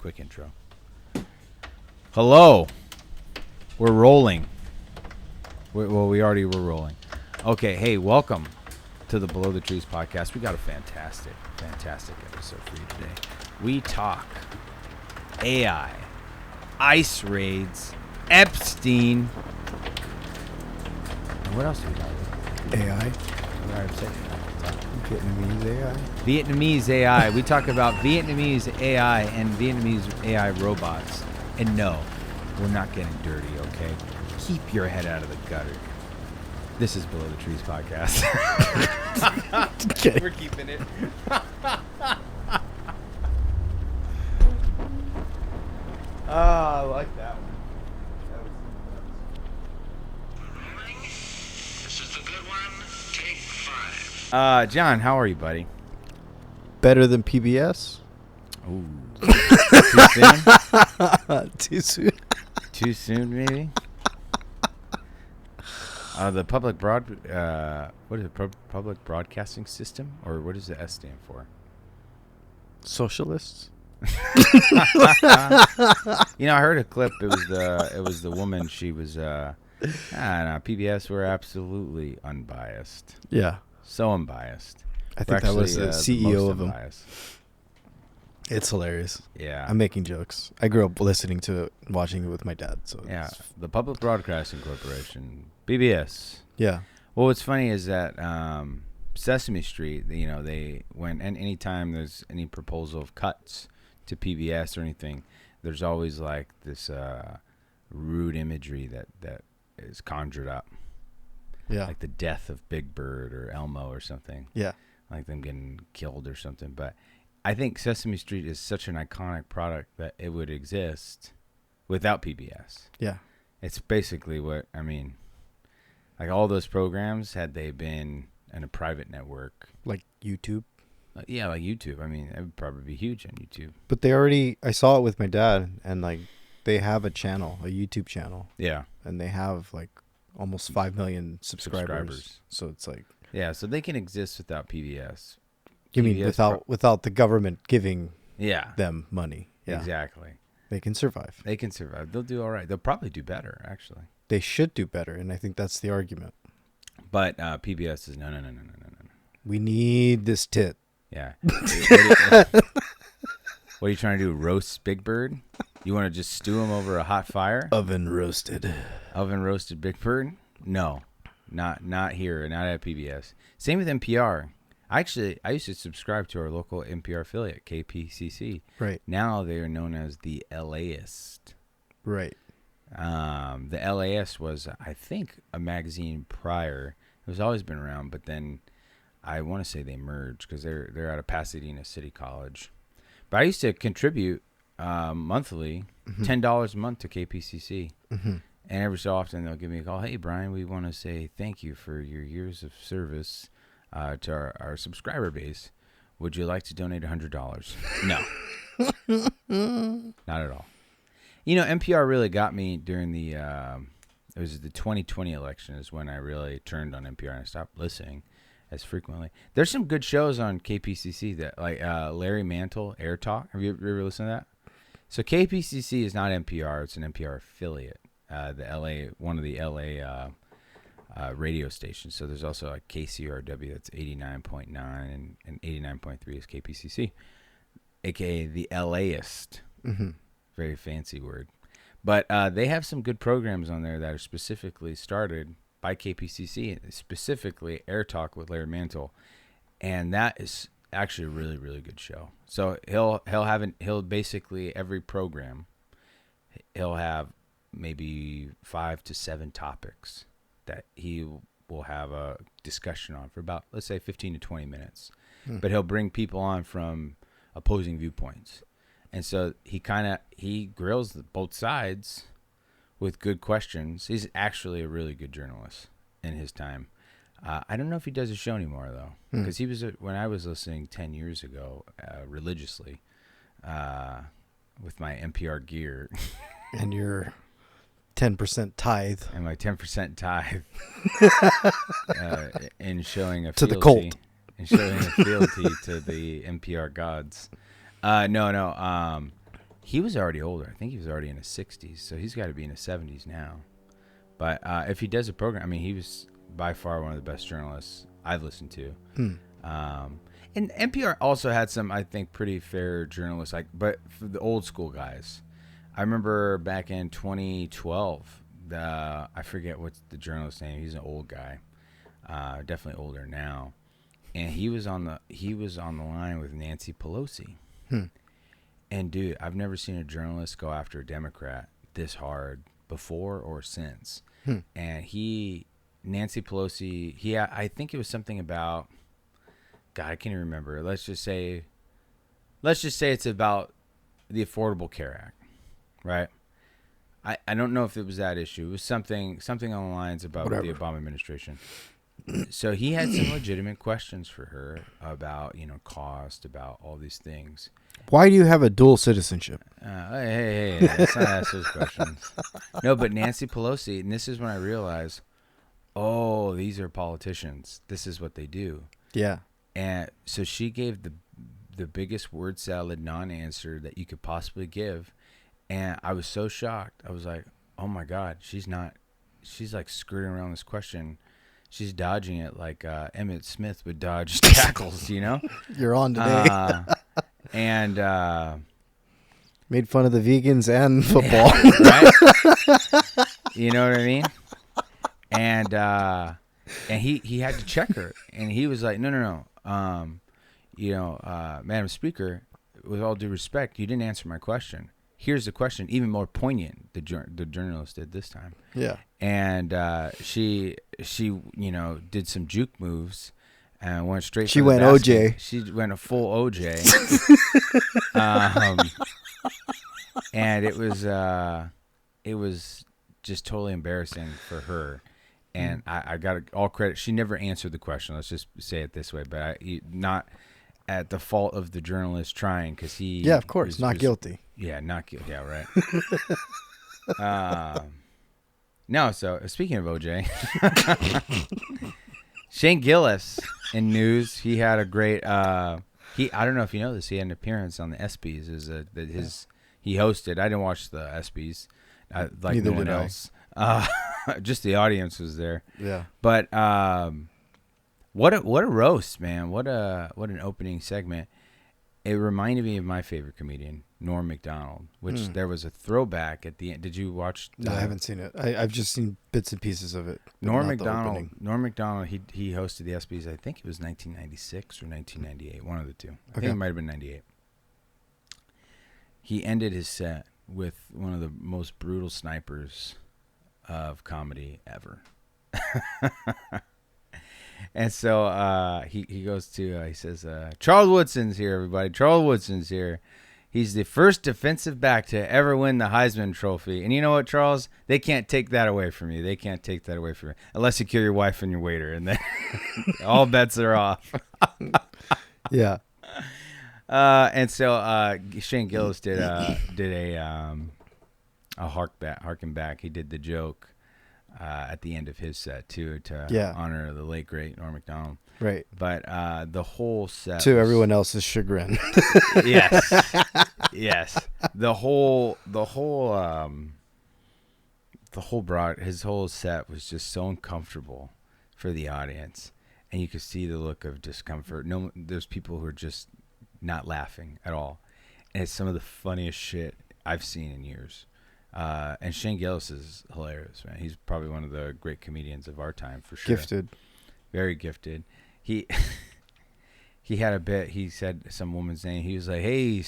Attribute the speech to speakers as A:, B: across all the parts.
A: quick intro. Hello. We're rolling. We already were rolling. Okay, hey, welcome to the Below the Trees podcast. We got a fantastic episode for you today. We talk AI, ICE raids, Epstein. And what else do we talk about?
B: AI.
A: Vietnamese AI. We talk about Vietnamese AI and Vietnamese AI robots. And no, we're not getting dirty, okay? Keep your head out of the gutter. This is Below the Trees podcast.
B: Okay.
A: We're keeping it. I like that one.
C: This is the good one. Take 5.
A: John, how are you, buddy?
B: Better than PBS?
A: Ooh. Too soon?
B: Too soon.
A: Too soon, maybe? The public public broadcasting system, or what does the S stand for?
B: Socialists?
A: You know, I heard a clip. It was the woman. She was no, PBS were absolutely unbiased.
B: Yeah.
A: So unbiased.
B: I think that was the CEO of them.
A: Unbiased.
B: It's hilarious.
A: Yeah.
B: I'm making jokes. I grew up listening to it and watching it with my dad. So
A: Yeah. The Public Broadcasting Corporation, PBS.
B: Yeah.
A: Well, what's funny is that Sesame Street, you know, they when and anytime there's any proposal of cuts to PBS or anything, there's always like this rude imagery that is conjured up.
B: Yeah.
A: Like the death of Big Bird or Elmo or something.
B: Yeah.
A: Like them getting killed or something. But I think Sesame Street is such an iconic product that it would exist without PBS.
B: Yeah.
A: It's basically what, I mean, like all those programs, had they been in a private network.
B: Like YouTube.
A: Yeah, like YouTube. I mean, it would probably be huge on YouTube.
B: But I saw it with my dad, and like they have a YouTube channel.
A: Yeah.
B: And they have like almost 5 million subscribers. So it's like.
A: Yeah, so they can exist without PBS.
B: You mean without the government giving them money? Yeah.
A: Exactly.
B: They can survive.
A: They can survive. They'll do all right. They'll probably do better, actually.
B: They should do better, and I think that's the argument.
A: But PBS is no.
B: We need this tit.
A: Yeah. What are you trying to do? Roast Big Bird? You want to just stew him over a hot fire?
B: Oven roasted
A: Big Bird? No, not here, not at PBS. Same with NPR. I used to subscribe to our local NPR affiliate, KPCC.
B: Right.
A: Now they are known as the LAist.
B: Right.
A: The LAist was, I think, a magazine prior. It was always been around, but then I want to say they merged because they're out of Pasadena City College. But I used to contribute monthly, $10 a month to KPCC. Mm-hmm. And every so often they'll give me a call. Hey, Brian, we want to say thank you for your years of service to our subscriber base. Would you like to donate $100? No. Not at all. You know, NPR really got me during the it was the 2020 election is when I really turned on NPR and I stopped listening as frequently. There's some good shows on KPCC that like Larry Mantle, Air Talk. Have you ever listened to that? So KPCC is not NPR; it's an NPR affiliate. One of the LA radio stations. So there's also like KCRW, that's 89.9, and 89.3 is KPCC, aka the LAist. Mm-hmm. Very fancy word. But they have some good programs on there that are specifically started by KPCC, specifically Air Talk with Larry Mantle, and that is actually a really, really good show. So he'll basically every program he'll have maybe 5 to 7 topics that he will have a discussion on for about, let's say, 15 to 20 minutes. But he'll bring people on from opposing viewpoints. And so he grills both sides with good questions. He's actually a really good journalist in his time. I don't know if he does a show anymore, though, because he was when I was listening 10 years ago religiously with my NPR gear.
B: And your 10% tithe.
A: And my 10% tithe in showing a
B: to
A: fealty,
B: the cult.
A: And showing a fealty to the NPR gods. No. He was already older. I think he was already in his 60s, so he's got to be in his 70s now. But if he does a program, I mean, he was by far one of the best journalists I've listened to. And NPR also had some, I think, pretty fair journalists, but for the old school guys. I remember back in 2012, I forget what's the journalist's name. He's an old guy, definitely older now, and he was on the line with Nancy Pelosi. And dude, I've never seen a journalist go after a Democrat this hard before or since. And Nancy Pelosi, I think it was something about, God, I can't even remember. Let's just say it's about the Affordable Care Act, right? I don't know if it was that issue. It was something on the lines about the Obama administration. So he had some legitimate questions for her about, cost, about all these things.
B: Why do you have a dual citizenship?
A: Hey, let's not ask those questions. No, but Nancy Pelosi, and this is when I realized, oh, these are politicians. This is what they do.
B: Yeah.
A: And so she gave the biggest word salad non-answer that you could possibly give. And I was so shocked. I was like, oh my God, she's like skirting around this question. She's dodging it like Emmitt Smith would dodge tackles,
B: You're on today.
A: And
B: made fun of the vegans and football.
A: Right? You know what I mean? And he had to check her, and he was like, no. Madam Speaker, with all due respect, you didn't answer my question. Here's the question, even more poignant. The journalist did this time.
B: Yeah.
A: And she did some juke moves and went straight.
B: She
A: for the
B: went
A: basket.
B: OJ.
A: She went a full OJ. And it was just totally embarrassing for her. And I got all credit. She never answered the question. Let's just say it this way. But not at the fault of the journalist trying, because he.
B: Yeah, of course, not guilty.
A: Yeah, not guilty. Yeah, right. No, so speaking of OJ, Shane Gillis in news. He had a great. I don't know if you know this. He had an appearance on the ESPYs. He hosted. I didn't watch the ESPYs, like
B: Neither
A: no one
B: did I.
A: else. Just the audience was there.
B: Yeah.
A: But what a roast, man! What an opening segment. It reminded me of my favorite comedian, Norm Macdonald, which there was a throwback at the end. Did you watch?
B: No, I haven't seen it. I've just seen bits and pieces of it.
A: Norm Macdonald. He hosted the ESPYs. I think it was 1996 or 1998, one of the two. I think it might have been 98. He ended his set with one of the most brutal snipers of comedy ever. And so he goes to, he says, Charles Woodson's here, everybody. Charles Woodson's here. He's the first defensive back to ever win the Heisman Trophy. And you know what, Charles? They can't take that away from you. They can't take that away from you. Unless you kill your wife and your waiter. And then all bets are off.
B: Yeah.
A: And so Shane Gillis did a harken back. He did the joke at the end of his set too, to honor the late great Norm Macdonald.
B: Right.
A: But the whole set
B: to everyone else's chagrin.
A: Yes. The whole his whole set was just so uncomfortable for the audience, and you could see the look of discomfort. There's people who are just not laughing at all, and it's some of the funniest shit I've seen in years. And Shane Gillis is hilarious, man. He's probably one of the great comedians of our time, for sure.
B: Gifted.
A: Very gifted. He had a bit. He said some woman's name. He was like, hey,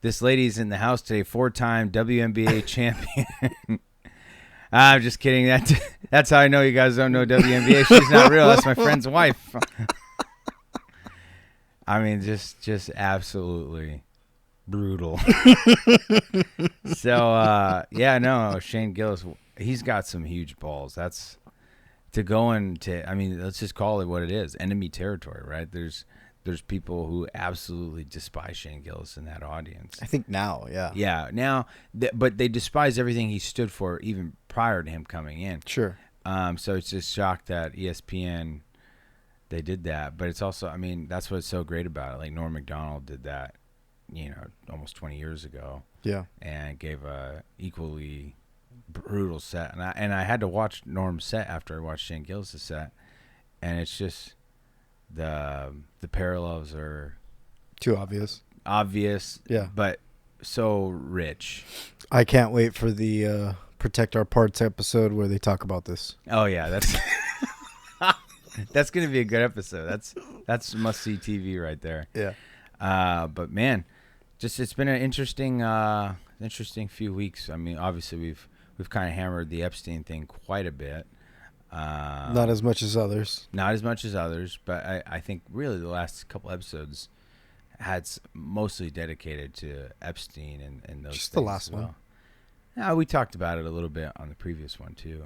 A: this lady's in the house today, 4-time WNBA champion. I'm just kidding. That's how I know you guys don't know WNBA. She's not real. That's my friend's wife. I mean, just absolutely brutal. So Shane Gillis, he's got some huge balls. That's to go into, I mean, let's just call it what it is, enemy territory, right? There's people who absolutely despise Shane Gillis in that audience.
B: I think now, yeah.
A: Now, but they despise everything he stood for even prior to him coming in.
B: Sure.
A: So it's just shocked that ESPN, they did that. But it's also, I mean, that's what's so great about it. Like Norm Macdonald did that almost 20 years ago,
B: Yeah.
A: and gave a equally brutal set. And I had to watch Norm's set after I watched Shane Gillis' set, and it's just the parallels are
B: Too obvious.
A: obvious,
B: Yeah.
A: but so rich.
B: I can't wait for the Protect Our Parts episode where they talk about this.
A: Oh yeah, that's that's gonna be a good episode. That's must see TV right there.
B: Yeah.
A: But man, it's been an interesting few weeks. I mean, obviously we've kind of hammered the Epstein thing quite a bit.
B: Not as much as others.
A: Not as much as others, but I think really the last couple episodes had mostly dedicated to Epstein and those.
B: Just
A: things
B: the last
A: as well.
B: one.
A: Yeah, we talked about it a little bit on the previous one too.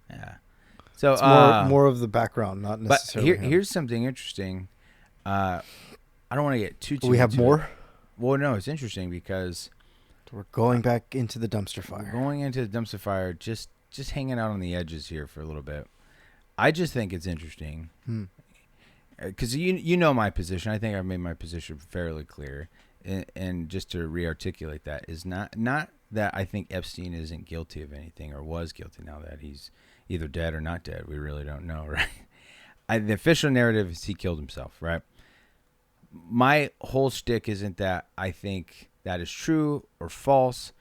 A: Yeah. So
B: It's more of the background, not
A: but
B: necessarily.
A: here's something interesting. I don't want to get too.
B: We have
A: into
B: more.
A: it. Well, no, it's interesting because
B: We're going back into the dumpster fire.
A: we're going into the dumpster fire, just hanging out on the edges here for a little bit. I just think it's interesting because you know my position. I think I've made my position fairly clear, and just to rearticulate that is not that I think Epstein isn't guilty of anything or was guilty. Now that he's either dead or not dead, we really don't know, right? The official narrative is he killed himself, right? My whole shtick isn't that I think that is true or false.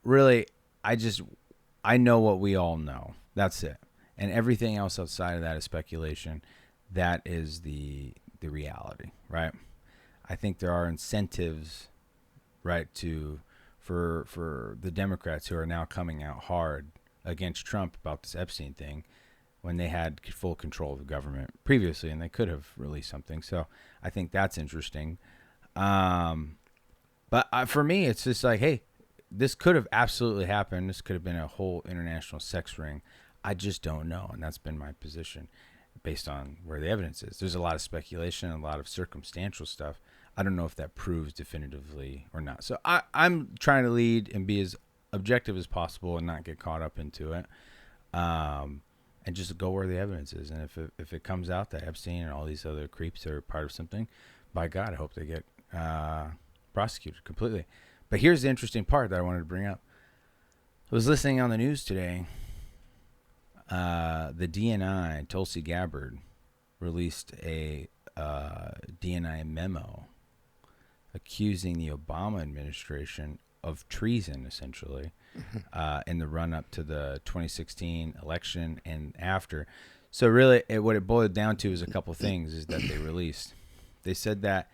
A: Really, I know what we all know. That's it. And everything else outside of that is speculation. That is the reality, right? I think there are incentives, right, for the Democrats who are now coming out hard against Trump about this Epstein thing when they had full control of the government previously, and they could have released something. So I think that's interesting. But for me, it's just like, hey, this could have absolutely happened. This could have been a whole international sex ring. I just don't know, and that's been my position based on where the evidence is. There's a lot of speculation and a lot of circumstantial stuff. I don't know if that proves definitively or not. So I'm trying to lead and be as objective as possible and not get caught up into it, and just go where the evidence is. And if it comes out that Epstein and all these other creeps are part of something, by God, I hope they get prosecuted completely. But here's the interesting part that I wanted to bring up. I was listening on the news today. The DNI, Tulsi Gabbard, released a DNI memo accusing the Obama administration of treason, essentially, in the run-up to the 2016 election and after. So really, what it boiled down to is a couple things is that they released. They said that,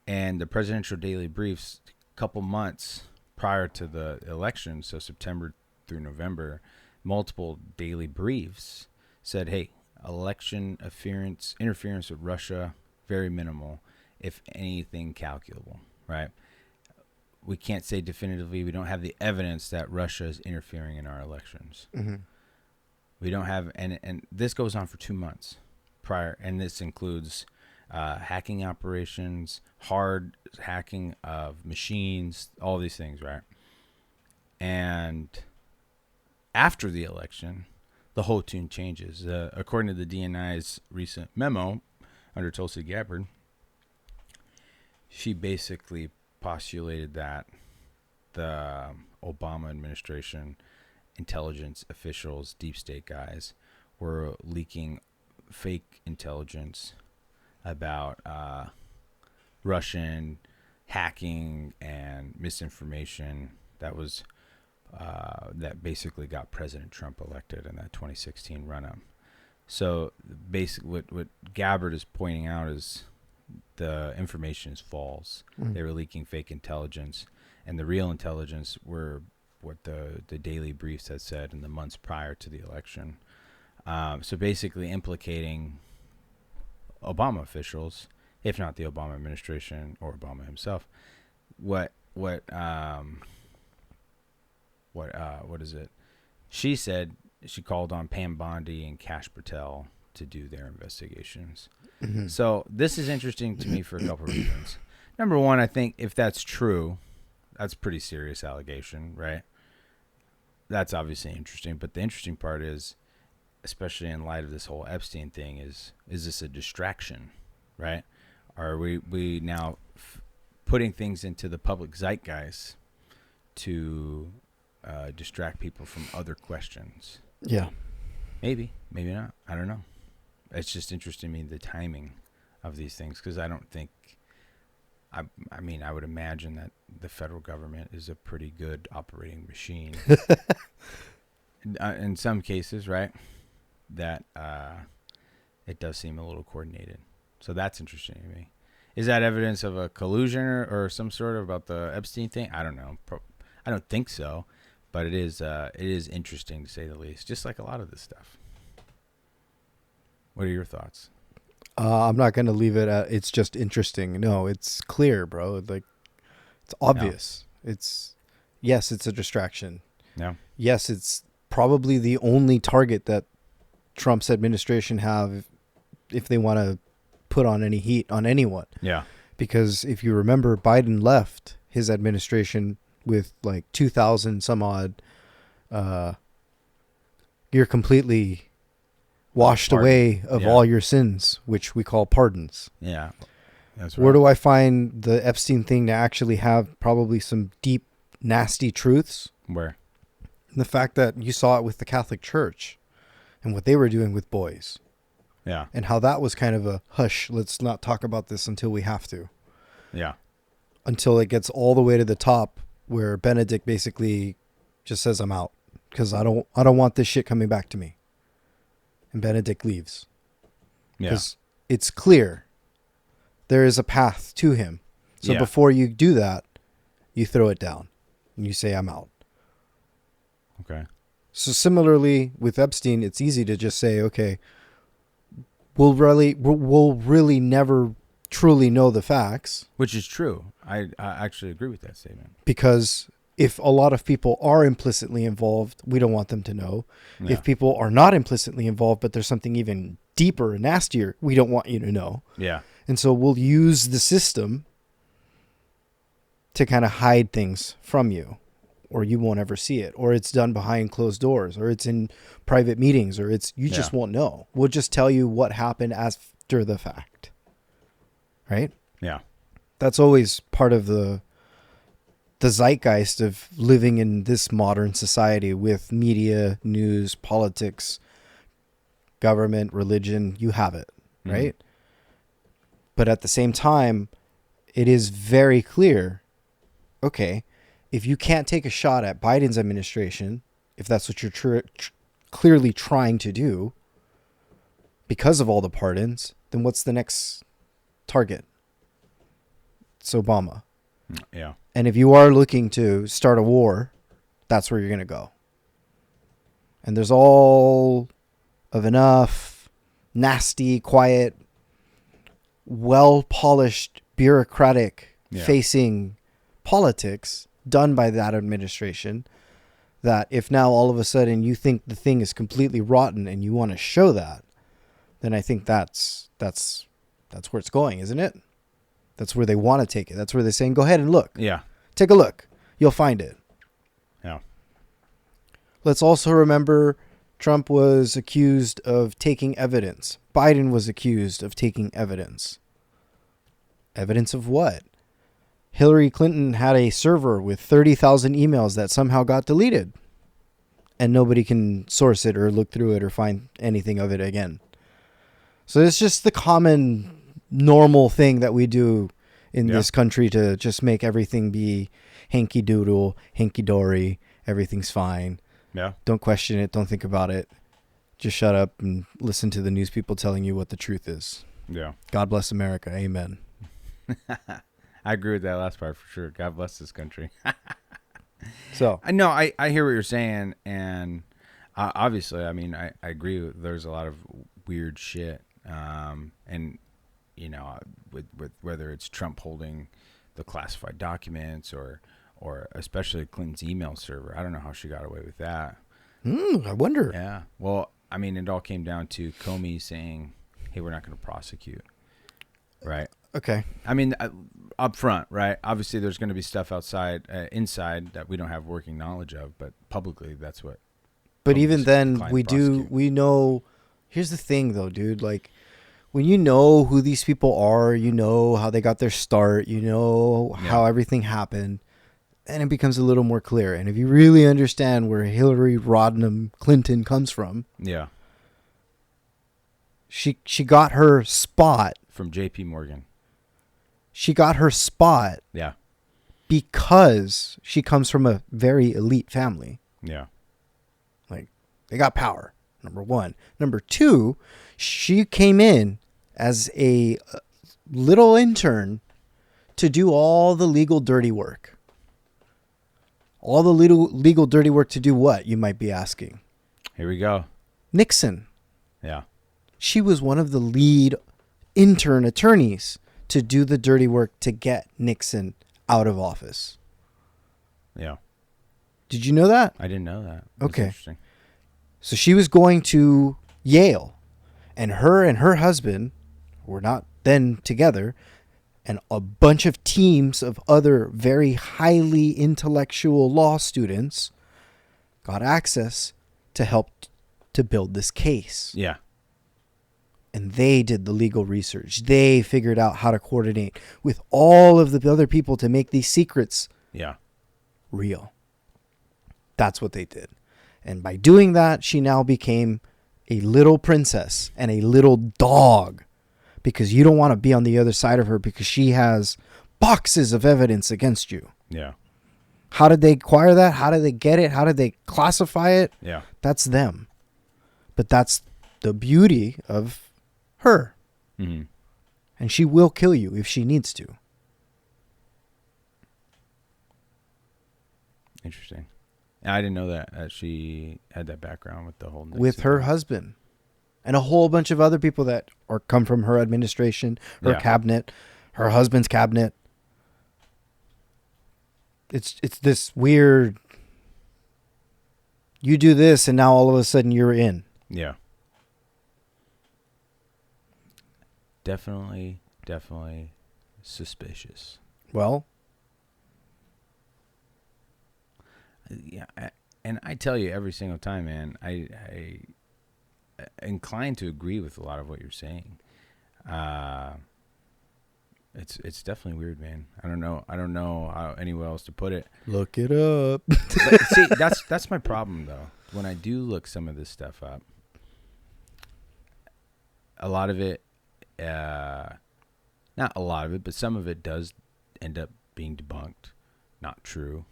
A: and the presidential daily briefs, a couple months prior to the election, so September through November, multiple daily briefs said, hey, election interference with Russia, very minimal, if anything calculable, right? We can't say definitively. We don't have the evidence that Russia is interfering in our elections.
B: Mm-hmm.
A: We don't have, and this goes on for 2 months prior, and this includes hacking operations, hard hacking of machines, all these things, right? And after the election, the whole tune changes. According to the DNI's recent memo under Tulsi Gabbard, she basically postulated that the Obama administration intelligence officials, deep state guys, were leaking fake intelligence about Russian hacking and misinformation that was that basically got President Trump elected in that 2016 run-up. So basically what Gabbard is pointing out is the information is false. Mm-hmm. They were leaking fake intelligence, and the real intelligence were what the daily briefs had said in the months prior to the election. So basically implicating Obama officials, if not the Obama administration or Obama himself. What is it? She said she called on Pam Bondi and Kash Patel to do their investigations. Mm-hmm. So this is interesting to me for a couple of reasons. Number one, I think if that's true, that's a pretty serious allegation, right? That's obviously interesting. But the interesting part is, especially in light of this whole Epstein thing, is this a distraction, right? Are we now putting things into the public zeitgeist to distract people from other questions.
B: Yeah.
A: Maybe not. I don't know. It's just interesting to me, the timing of these things, because I don't think, I mean, I would imagine that the federal government is a pretty good operating machine. In some cases, right, that it does seem a little coordinated. So that's interesting to me. Is that evidence of a collusion or some sort of about the Epstein thing? I don't know. I don't think so, but it is interesting to say the least, just like a lot of this stuff. What are your thoughts?
B: I'm not going to leave it at it's just interesting. No, it's clear, bro. Like, it's obvious. No. Yes, it's a distraction.
A: No.
B: Yes, it's probably the only target that Trump's administration have if they want to put on any heat on anyone.
A: Yeah.
B: Because if you remember, Biden left his administration with like 2,000 some odd, you're completely washed away of all your sins, which we call pardons.
A: Yeah. That's right.
B: Where do I find the Epstein thing to actually have probably some deep, nasty truths?
A: Where?
B: The fact that you saw it with the Catholic Church and what they were doing with boys.
A: Yeah.
B: And how that was kind of a hush, let's not talk about this until we have to.
A: Yeah.
B: Until it gets all the way to the top where Benedict basically just says, I'm out because I don't want this shit coming back to me. And Benedict leaves.
A: Yeah.
B: Because it's clear there is a path to him. So before you do that, you throw it down and you say, I'm out.
A: Okay.
B: So similarly with Epstein, it's easy to just say, okay, we'll really never truly know the facts.
A: Which is true. I actually agree with that statement.
B: Because if a lot of people are implicitly involved, we don't want them to know.
A: Yeah.
B: If people are not implicitly involved, but there's something even deeper and nastier, we don't want you to know.
A: Yeah.
B: And so we'll use the system to kind of hide things from you, or you won't ever see it, or it's done behind closed doors, or it's in private meetings, or you just won't know. We'll just tell you what happened after the fact. Right?
A: Yeah.
B: That's always part of the zeitgeist of living in this modern society with media, news, politics, government, religion. You have it, right? But at the same time, it is very clear, okay, if you can't take a shot at Biden's administration, if that's what you're clearly trying to do because of all the pardons, then what's the next target? It's Obama.
A: Yeah.
B: And if you are looking to start a war, that's where you're going to go. And there's all of enough nasty, quiet, well-polished, bureaucratic facing politics done by that administration that if now all of a sudden you think the thing is completely rotten and you want to show that, then I think that's where it's going, isn't it? That's where they want to take it. That's where they're saying, go ahead and look.
A: Yeah.
B: Take a look. You'll find it.
A: Yeah.
B: Let's also remember Trump was accused of taking evidence. Biden was accused of taking evidence. Evidence of what? Hillary Clinton had a server with 30,000 emails that somehow got deleted. And nobody can source it or look through it or find anything of it again. So it's just the common normal thing that we do in this country to just make everything be hanky-doodle, hanky-dory, everything's fine.
A: Yeah. Don't
B: question it, don't think about it. Just shut up and listen to the news people telling you what the truth is.
A: Yeah.
B: God bless America. Amen.
A: I agree with that last part for sure. God bless this country.
B: So
A: I know I hear what you're saying, and obviously, I mean, I agree. There's a lot of weird shit, and you know, with whether it's Trump holding the classified documents or especially Clinton's email server. I don't know how she got away with that.
B: I wonder.
A: Yeah. Well, I mean, it all came down to Comey saying, "Hey, we're not going to prosecute." Right.
B: Okay.
A: I mean, up front, right? Obviously, there's going to be stuff inside that we don't have working knowledge of, but publicly, that's what.
B: But even then, we know. Here's the thing, though, dude. Like, when you know who these people are, you know how they got their start, you know how everything happened, and it becomes a little more clear. And if you really understand where Hillary Rodham Clinton comes from,
A: Yeah.
B: she got her spot.
A: From J.P. Morgan.
B: She got her spot
A: Yeah.
B: because she comes from a very elite family.
A: Yeah.
B: Like, they got power, number one. Number two, she came in as a little intern to do all the legal dirty work. All the legal dirty work to do what, you might be asking?
A: Here we go.
B: Nixon.
A: Yeah.
B: She was one of the lead intern attorneys to do the dirty work to get Nixon out of office.
A: Yeah.
B: Did you know that?
A: I didn't know that. That's
B: Okay.
A: interesting.
B: So she was going to Yale, and her husband were not then together, and a bunch of teams of other very highly intellectual law students got access to help to build this case.
A: Yeah.
B: And they did the legal research. They figured out how to coordinate with all of the other people to make these secrets
A: Yeah.
B: real. That's what they did. And by doing that, she now became a little princess and a little dog, because you don't want to be on the other side of her because she has boxes of evidence against you.
A: Yeah.
B: How did they acquire that? How did they get it? How did they classify it?
A: Yeah.
B: That's them. But that's the beauty of her.
A: Mm-hmm.
B: And she will kill you if she needs to.
A: Interesting. I didn't know that she had that background with the whole Nixon
B: With her
A: thing.
B: husband. And a whole bunch of other people that are come from her administration, her
A: Yeah.
B: cabinet, her husband's cabinet. It's this weird, you do this and now all of a sudden you're in.
A: Yeah. Definitely suspicious.
B: Well,
A: Yeah, and I tell you every single time, man, I inclined to agree with a lot of what you're saying. It's definitely weird, man. I don't know how anywhere else to put it.
B: look it up.
A: But see, that's my problem though. When I do look some of this stuff up, a lot of it, not a lot of it, but some of it does end up being debunked, not true.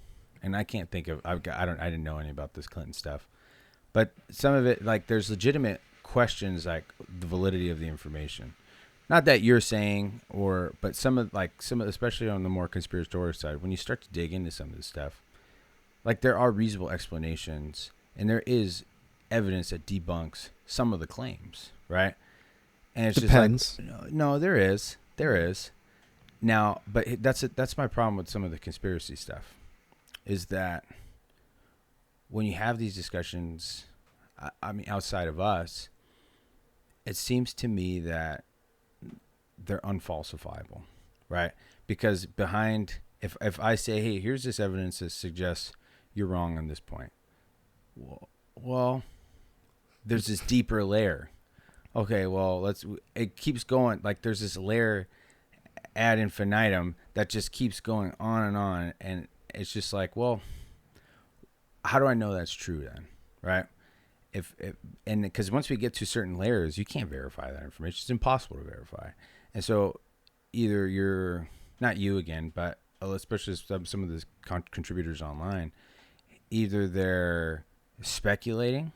A: And I can't think of I didn't know any about this Clinton stuff, but some of it, like, there's legitimate questions like the validity of the information. Not that you're saying, but some of especially on the more conspiratorial side, when you start to dig into some of this stuff, like, there are reasonable explanations and there is evidence that debunks some of the claims, right? And it's
B: Depends.
A: just like, no, there is now, but that's my problem with some of the conspiracy stuff, is that when you have these discussions, I mean, outside of us, it seems to me that they're unfalsifiable, right? Because behind, if I say, hey, here's this evidence that suggests you're wrong on this point, well, there's this deeper layer. Okay, well, it keeps going. Like, there's this layer ad infinitum that just keeps going on, and it's just like, well, how do I know that's true then, right? And because once we get to certain layers, you can't verify that information. It's impossible to verify. And so either you're, not you again, but especially some of the contributors online, either they're speculating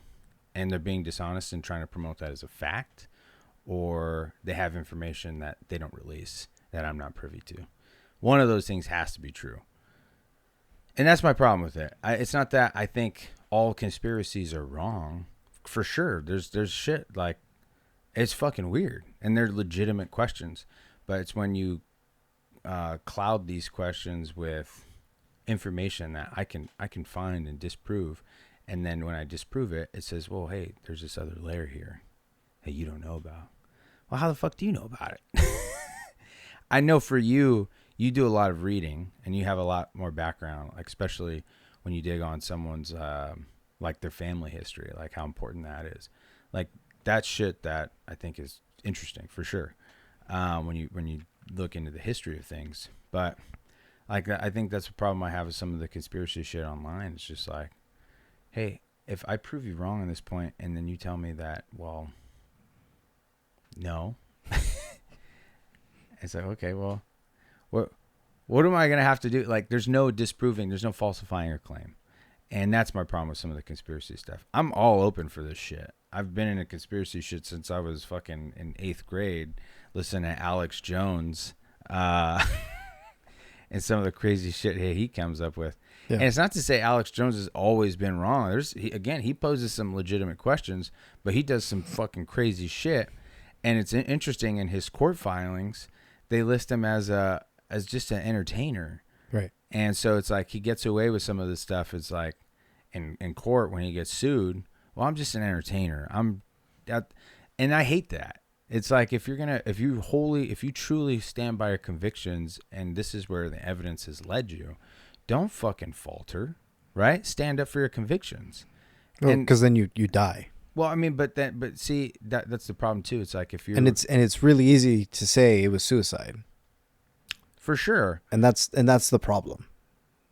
A: and they're being dishonest and trying to promote that as a fact, or they have information that they don't release that I'm not privy to. One of those things has to be true. And that's my problem with it. It's not that I think all conspiracies are wrong. For sure, there's shit, like, it's fucking weird, and they're legitimate questions. But it's when you cloud these questions with information that I can find and disprove, and then when I disprove it, it says, well, hey, there's this other layer here that you don't know about. Well, how the fuck do you know about it? I know for you do a lot of reading and you have a lot more background, like, especially when you dig on someone's like their family history, like how important that is. Like, that shit that I think is interesting for sure. When you look into the history of things, but like I think that's the problem I have with some of the conspiracy shit online. It's just like, hey, if I prove you wrong on this point, and then you tell me that, well, no, it's like, okay, well, what am I gonna have to do? Like, there's no disproving, there's no falsifying your claim, and that's my problem with some of the conspiracy stuff. I'm all open for this shit. I've been in a conspiracy shit since I was fucking in 8th grade, listening to Alex Jones, and some of the crazy shit he comes up with. Yeah. And it's not to say Alex Jones has always been wrong. He poses some legitimate questions, but he does some fucking crazy shit. And it's interesting in his court filings, they list him as just an entertainer. Right. And so it's like he gets away with some of this stuff. It's like in court when he gets sued, well, I'm just an entertainer. And I hate that. It's like if you truly stand by your convictions, and this is where the evidence has led you, don't fucking falter, right? Stand up for your convictions.
B: Well, because then you die.
A: Well, I mean, but see, that's the problem too. It's like if you're
B: it's really easy to say it was suicide.
A: For sure.
B: And that's the problem.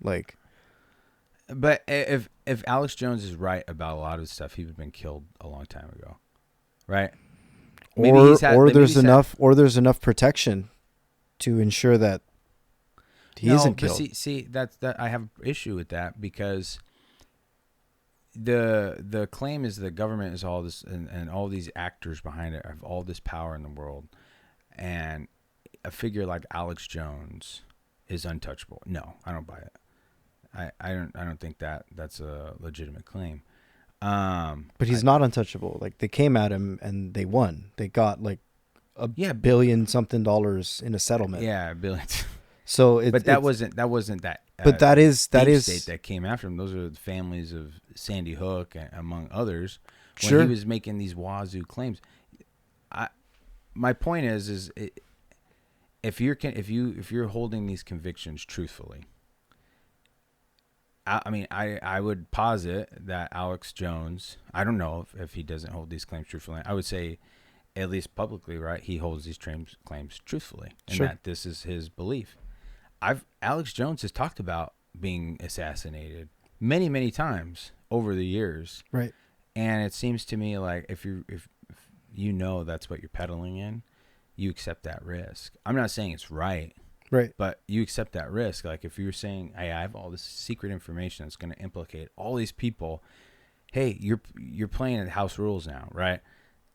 B: Like,
A: but if Alex Jones is right about a lot of stuff, he would have been killed a long time ago, right?
B: There's enough protection to ensure that he isn't killed.
A: But see that I have an issue with that, because the claim is the government is all this, and all these actors behind it have all this power in the world, and a figure like Alex Jones is untouchable. No, I don't buy it. I don't think that's a legitimate claim.
B: But he's not untouchable. Like, they came at him and they won. They got like $1 billion something in a settlement.
A: Yeah, $1 billion.
B: So
A: that wasn't that.
B: But that is
A: state that came after him. Those are the families of Sandy Hook, among others. When he was making these wazoo claims, my point is if you're holding these convictions truthfully, I mean, I would posit that Alex Jones, I don't know if he doesn't hold these claims truthfully. I would say, at least publicly, right, he holds these claims truthfully, and that this is his belief. Alex Jones has talked about being assassinated many, many times over the years.
B: Right.
A: And it seems to me like if you know that's what you're peddling in, you accept that risk. I'm not saying it's right.
B: Right.
A: But you accept that risk. Like, if you're saying, hey, I have all this secret information that's going to implicate all these people, hey, you're playing at house rules now, right?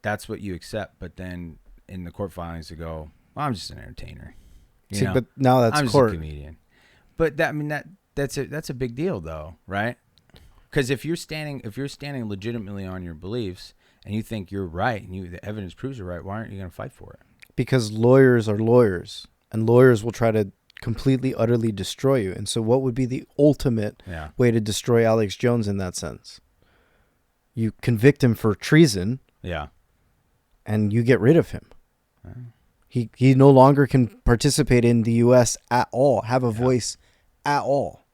A: That's what you accept. But then in the court filings, you go, well, I'm just an entertainer.
B: See, but now that's
A: I'm
B: court.
A: Just a comedian. But that's a big deal, though, right? Because if you're standing legitimately on your beliefs and you think you're right and the evidence proves you're right, why aren't you going to fight for it?
B: Because lawyers are lawyers. And lawyers will try to completely, utterly destroy you. And so what would be the ultimate way to destroy Alex Jones in that sense? You convict him for treason.
A: Yeah.
B: And you get rid of him. He no longer can participate in the U.S. at all, have a voice at all.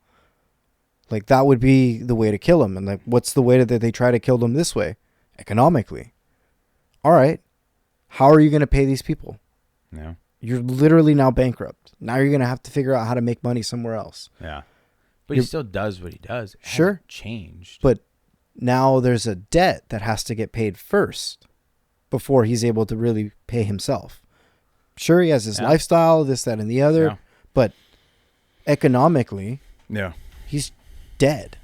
B: Like, that would be the way to kill him. And like, what's the way that they try to kill him this way? Economically. All right. How are you going to pay these people?
A: Yeah.
B: You're literally now bankrupt. Now you're going to have to figure out how to make money somewhere else.
A: Yeah. But he still does what he does. It hasn't changed.
B: But now there's a debt that has to get paid first before he's able to really pay himself. Sure, he has his lifestyle, this, that, and the other. But economically, he's dead.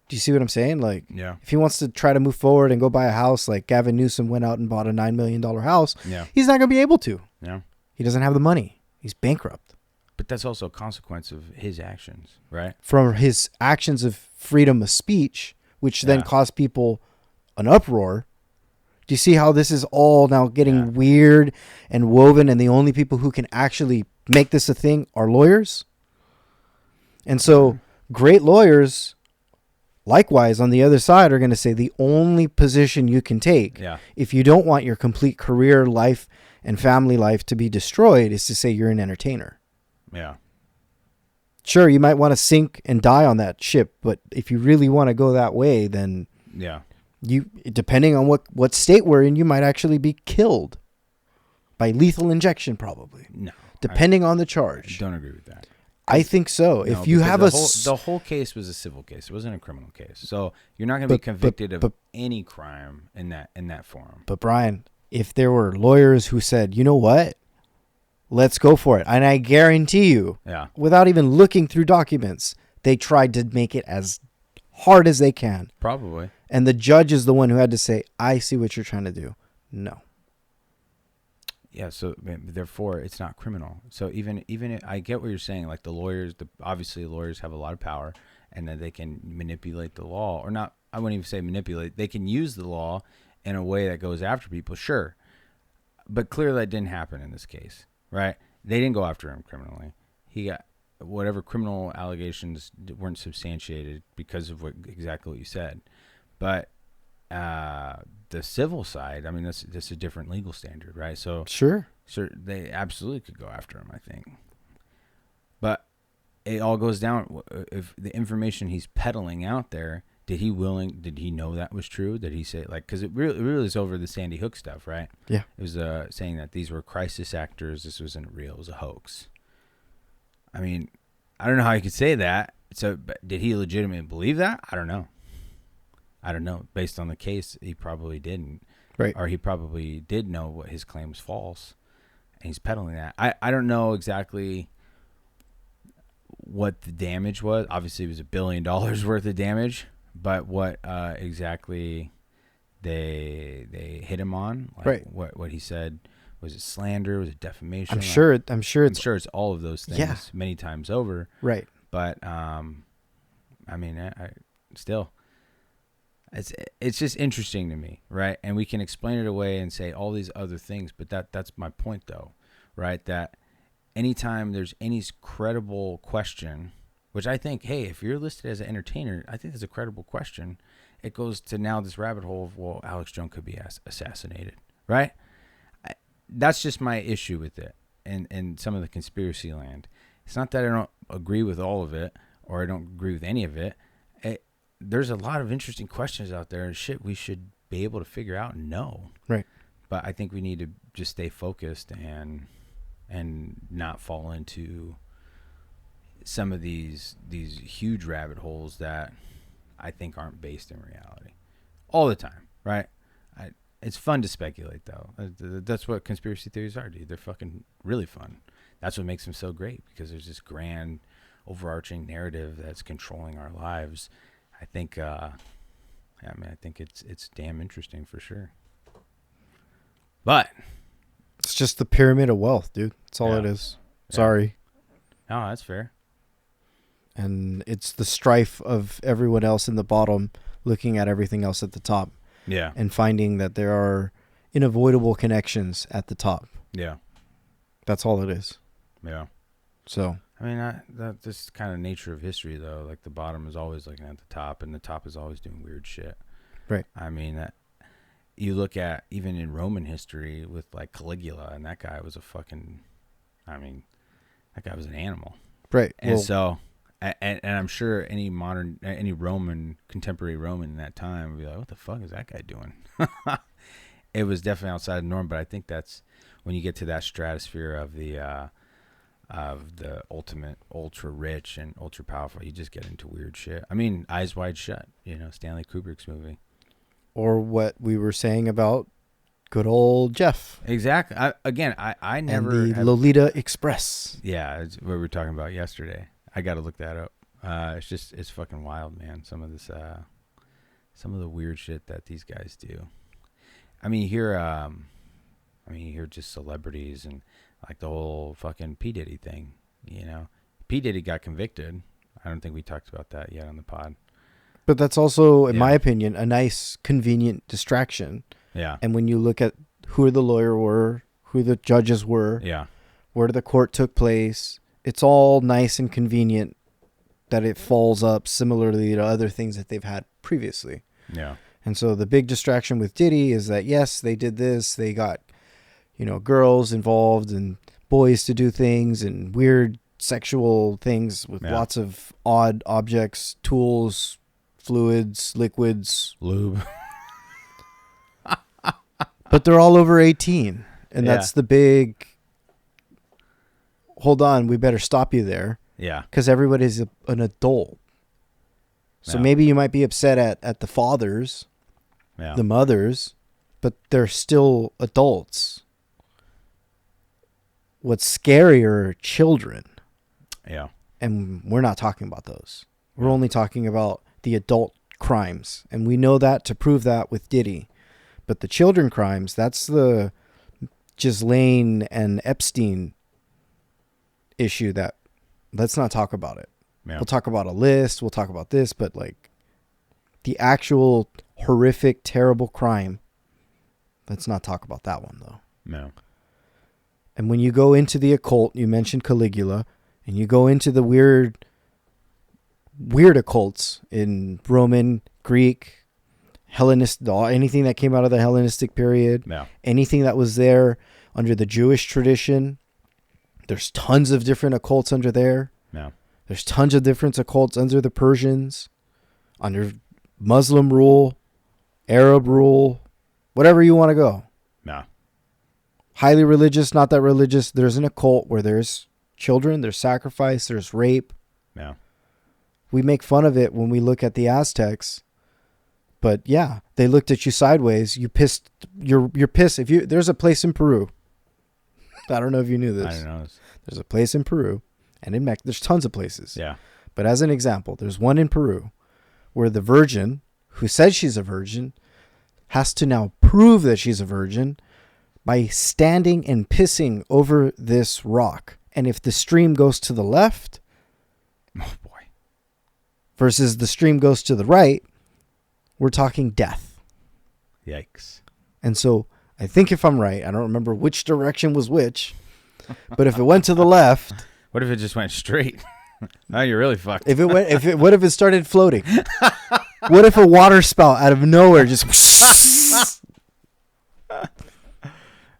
B: Do you see what I'm saying? Like, if he wants to try to move forward and go buy a house, like Gavin Newsom went out and bought a $9 million house, he's not going to be able to.
A: Yeah.
B: He doesn't have the money. He's bankrupt.
A: But that's also a consequence of his actions, right?
B: From his actions of freedom of speech, which then caused people an uproar. Do you see how this is all now getting weird and woven, and the only people who can actually make this a thing are lawyers? And so great lawyers, likewise, on the other side, are going to say the only position you can take if you don't want your complete career life and family life to be destroyed is to say you're an entertainer.
A: Yeah.
B: Sure, you might want to sink and die on that ship, but if you really want to go that way, then you, depending on what state we're in, you might actually be killed By lethal injection, probably.
A: No.
B: Depending on the
A: I
B: charge.
A: don't agree with that.
B: I think so.
A: No,
B: If you
A: because
B: have
A: the whole case was a civil case. It wasn't a criminal case. So you're not going to be
B: But-
A: convicted of
B: but-
A: any crime in that forum.
B: But Brian, if there were lawyers who said, you know what? Let's go for it. And I guarantee you,
A: Yeah.
B: without even looking through documents, they tried to make it as hard as they can.
A: Probably.
B: And the judge is the one who had to say, I see what you're trying to do. No.
A: Yeah, so therefore it's not criminal. So even I get what you're saying. Like the lawyers, obviously lawyers have a lot of power, and that they can manipulate the law, or not. I wouldn't even say manipulate. They can use the law in a way that goes after people. Sure, but clearly that didn't happen in this case, right? They didn't go after him criminally. He got whatever criminal allegations weren't substantiated because of exactly what you said, but. The civil side, I mean, that's a different legal standard, right? So
B: Sure.
A: they absolutely could go after him, I think. But it all goes down if the information he's peddling out there. Did he know that was true? Did he say, like, because it really is over the Sandy Hook stuff, right?
B: Yeah.
A: It was saying that these were crisis actors. This wasn't real. It was a hoax. I mean, I don't know how you could say that. So, but did he legitimately believe that? I don't know. Based on the case, he probably didn't.
B: Right.
A: Or he probably did know what his claim was false. And he's peddling that. I don't know exactly what the damage was. Obviously, it was $1 billion worth of damage. But what exactly they hit him on? Like
B: right.
A: What he said, was it slander? Was it defamation?
B: I'm sure it's
A: all of those things many times over.
B: right.
A: But I mean, I still. It's just interesting to me, right? And we can explain it away and say all these other things, but that's my point, though, right? That anytime there's any credible question, which I think, hey, if you're listed as an entertainer, I think that's a credible question. It goes to now this rabbit hole of, well, Alex Jones could be assassinated, right? That's just my issue with it and some of the conspiracy land. It's not that I don't agree with all of it or I don't agree with any of it. There's a lot of interesting questions out there and shit we should be able to figure out and know.
B: Right.
A: But I think we need to just stay focused and not fall into some of these huge rabbit holes that I think aren't based in reality all the time, right? It's fun to speculate, though. That's what conspiracy theories are, dude. They're fucking really fun. That's what makes them so great, because there's this grand overarching narrative that's controlling our lives. I think, I think it's damn interesting for sure. But
B: It's just the pyramid of wealth, dude. That's all it is.
A: Yeah.
B: Sorry.
A: No, that's fair.
B: And it's the strife of everyone else in the bottom looking at everything else at the top.
A: Yeah.
B: And finding that there are unavoidable connections at the top.
A: Yeah.
B: That's all it is.
A: Yeah.
B: So,
A: I mean, that's kind of nature of history, though. Like, the bottom is always looking at the top, and the top is always doing weird shit.
B: right.
A: I mean, you look at even in Roman history with, like, Caligula, and that guy was that guy was an animal.
B: Right.
A: And
B: Well,
A: so, and I'm sure any contemporary Roman in that time would be like, what the fuck is that guy doing? It was definitely outside of the norm, but I think that's when you get to that stratosphere of the ultimate ultra rich and ultra powerful, you just get into weird shit. I mean, Eyes Wide Shut, Stanley Kubrick's movie.
B: or what we were saying about good old Jeff.
A: Exactly. I never
B: and the Lolita Express.
A: Yeah, it's what we were talking about yesterday. I got to look that up. It's fucking wild, man. Some of the weird shit that these guys do. I mean, you hear just celebrities and like the whole fucking P. Diddy thing, P. Diddy got convicted. I don't think we talked about that yet on the pod.
B: But that's also, in my opinion, a nice, convenient distraction.
A: Yeah.
B: And when you look at who the lawyer were, who the judges were, where the court took place, it's all nice and convenient that it falls up similarly to other things that they've had previously.
A: Yeah.
B: And so the big distraction with Diddy is that, yes, they did this. They got, girls involved and boys to do things and weird sexual things with lots of odd objects, tools, fluids, liquids.
A: Lube.
B: But they're all over 18. And
A: Yeah.
B: that's the big, hold on, we better stop you there.
A: Yeah.
B: Because everybody's an adult. So
A: Yeah.
B: maybe you might be upset at the fathers,
A: Yeah.
B: the mothers, but they're still adults. What's scarier are children.
A: Yeah.
B: And we're not talking about those. We're only talking about the adult crimes. And we know that to prove that with Diddy. But the children crimes, that's the Ghislaine and Epstein issue that, let's not talk about it.
A: Yeah.
B: We'll talk about a list. We'll talk about this. But like the actual horrific, terrible crime, let's not talk about that one though.
A: No.
B: And when you go into the occult, you mentioned Caligula, and you go into the weird occults in Roman, Greek, Hellenistic, anything that came out of the Hellenistic period,
A: Yeah.
B: anything that was there under the Jewish tradition. There's tons of different occults under there.
A: Yeah.
B: There's tons of different occults under the Persians, under Muslim rule, Arab rule, whatever you want to go.
A: Yeah.
B: Highly religious, not that religious. There's an occult where there's children, there's sacrifice, there's rape.
A: Yeah.
B: We make fun of it when we look at the Aztecs. But yeah, they looked at you sideways. You pissed. You're pissed. There's a place in Peru. I don't know if you knew this.
A: I don't know.
B: There's a place in Peru and in Mexico. There's tons of places.
A: Yeah.
B: But as an example, there's one in Peru where the virgin who says she's a virgin has to now prove that she's a virgin by standing and pissing over this rock. And if the stream goes to the left
A: Oh boy.
B: versus the stream goes to the right, we're talking death.
A: Yikes.
B: And so I think if I'm right, I don't remember which direction was which, but if it went to the left,
A: What if it just went straight? Now you're really fucked.
B: what if it started floating? What if a water spout out of nowhere just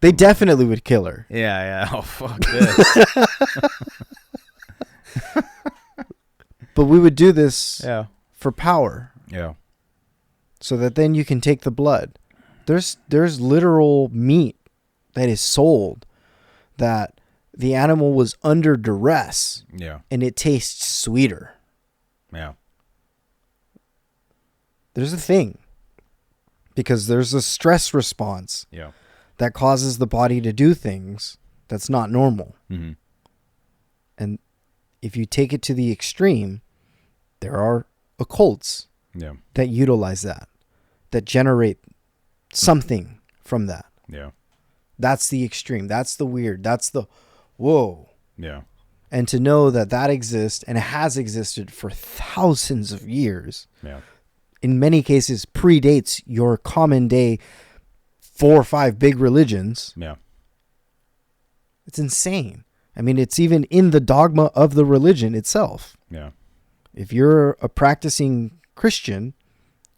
B: they definitely would kill her.
A: Yeah. Yeah. Oh fuck this.
B: But we would do this
A: Yeah.
B: for power
A: Yeah.
B: so that then you can take the blood. There's literal meat that is sold that the animal was under duress
A: Yeah.
B: and it tastes sweeter.
A: Yeah.
B: There's a thing because there's a stress response
A: Yeah.
B: that causes the body to do things that's not normal.
A: Mm-hmm.
B: And if you take it to the extreme, there are occults
A: Yeah.
B: that utilize that generate something from that.
A: Yeah.
B: That's the extreme. That's the weird. That's the whoa.
A: Yeah.
B: And to know that that exists and has existed for thousands of years,
A: Yeah.
B: in many cases predates your common day 4 or 5 big religions.
A: Yeah.
B: It's insane. I mean, it's even in the dogma of the religion itself.
A: Yeah.
B: If you're a practicing Christian,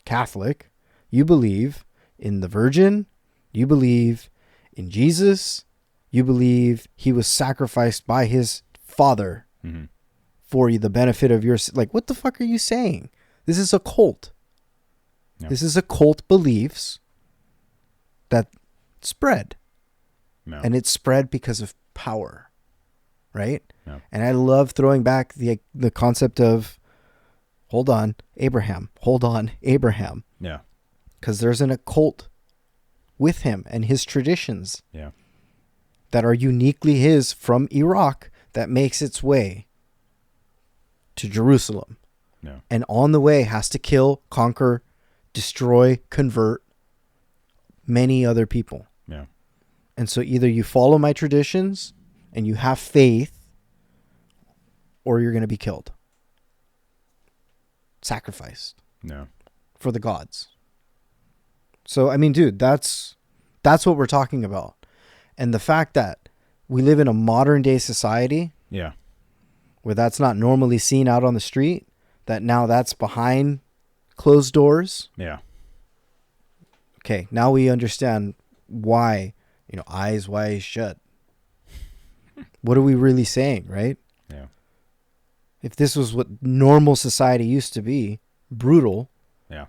B: Catholic, you believe in the Virgin, you believe in Jesus, you believe he was sacrificed by his Father
A: Mm-hmm.
B: for the benefit of your... Like, what the fuck are you saying? This is a cult.
A: Yeah.
B: This is a cult beliefs that spread.
A: Yeah.
B: And it spread because of power, right?
A: Yeah.
B: And I love throwing back the concept of, hold on, Abraham.
A: Yeah.
B: Because there's an occult with him and his traditions
A: Yeah.
B: that are uniquely his from Iraq that makes its way to Jerusalem.
A: Yeah.
B: And on the way has to kill, conquer, destroy, convert many other people.
A: Yeah.
B: And so either you follow my traditions and you have faith, or you're going to be killed. Sacrificed
A: No.
B: for the gods. So, I mean, dude, that's what we're talking about. And the fact that we live in a modern day society
A: Yeah.
B: where that's not normally seen out on the street, that now that's behind closed doors.
A: Yeah.
B: Okay, now we understand why, eyes wide shut. What are we really saying, right?
A: Yeah.
B: If this was what normal society used to be, brutal,
A: Yeah.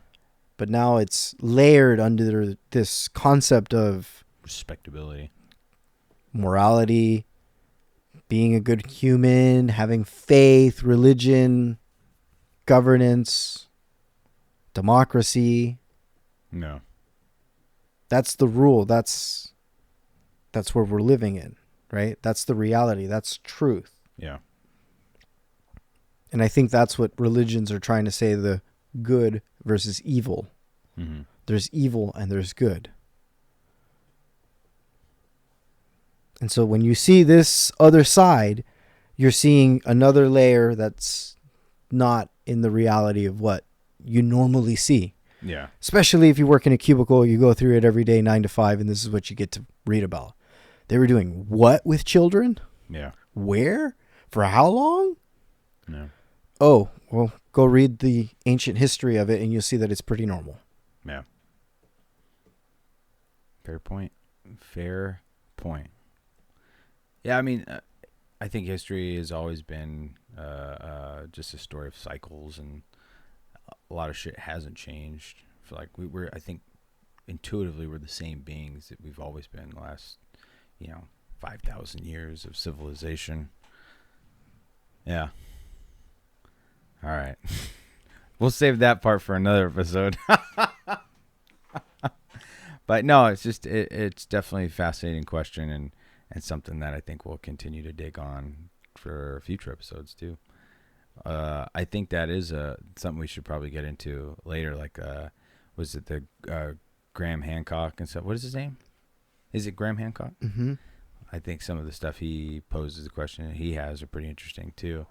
B: but now it's layered under this concept of
A: Respectability.
B: morality, being a good human, having faith, religion, governance, democracy.
A: No.
B: That's the rule. That's where we're living in, right? That's the reality. That's truth.
A: Yeah.
B: And I think that's what religions are trying to say, the good versus evil.
A: Mm-hmm.
B: There's evil and there's good. And so when you see this other side, you're seeing another layer that's not in the reality of what you normally see.
A: Yeah.
B: Especially if you work in a cubicle, you go through it every day, 9 to 5, and this is what you get to read about. They were doing what with children?
A: Yeah.
B: Where? For how long?
A: No.
B: Oh, well, go read the ancient history of it and you'll see that it's pretty normal.
A: Yeah. Fair point. Fair point. Yeah, I mean, I think history has always been just a story of cycles, and a lot of shit hasn't changed. I feel like we're, I think, intuitively we're the same beings that we've always been the last, 5,000 years of civilization. Yeah. All right. We'll save that part for another episode. But no, it's just it's definitely a fascinating question, and something that I think we'll continue to dig on for future episodes too. I think that is something we should probably get into later. Like, was it the Graham Hancock and stuff? What is his name? Is it Graham Hancock?
B: Mm-hmm.
A: I think some of the stuff he poses, the question he has, are pretty interesting too.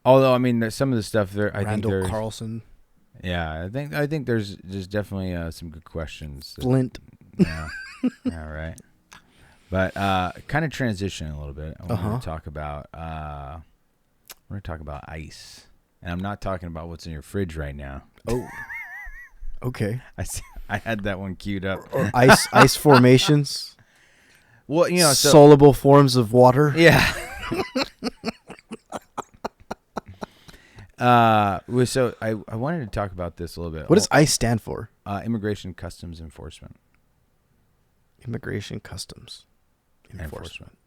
A: Although, I mean, there's some of the stuff there, I think
B: Randall Carlson.
A: Yeah, I think there's definitely some good questions.
B: Flint.
A: Yeah. Yeah, right. But kind of transition a little bit. I want to talk about ice, and I'm not talking about what's in your fridge right now.
B: Oh, okay.
A: I had that one queued up.
B: Or ice formations.
A: Well,
B: soluble forms of water.
A: Yeah. So I wanted to talk about this a little bit.
B: What does ICE stand for?
A: Immigration Customs Enforcement.
B: Immigration Customs Enforcement.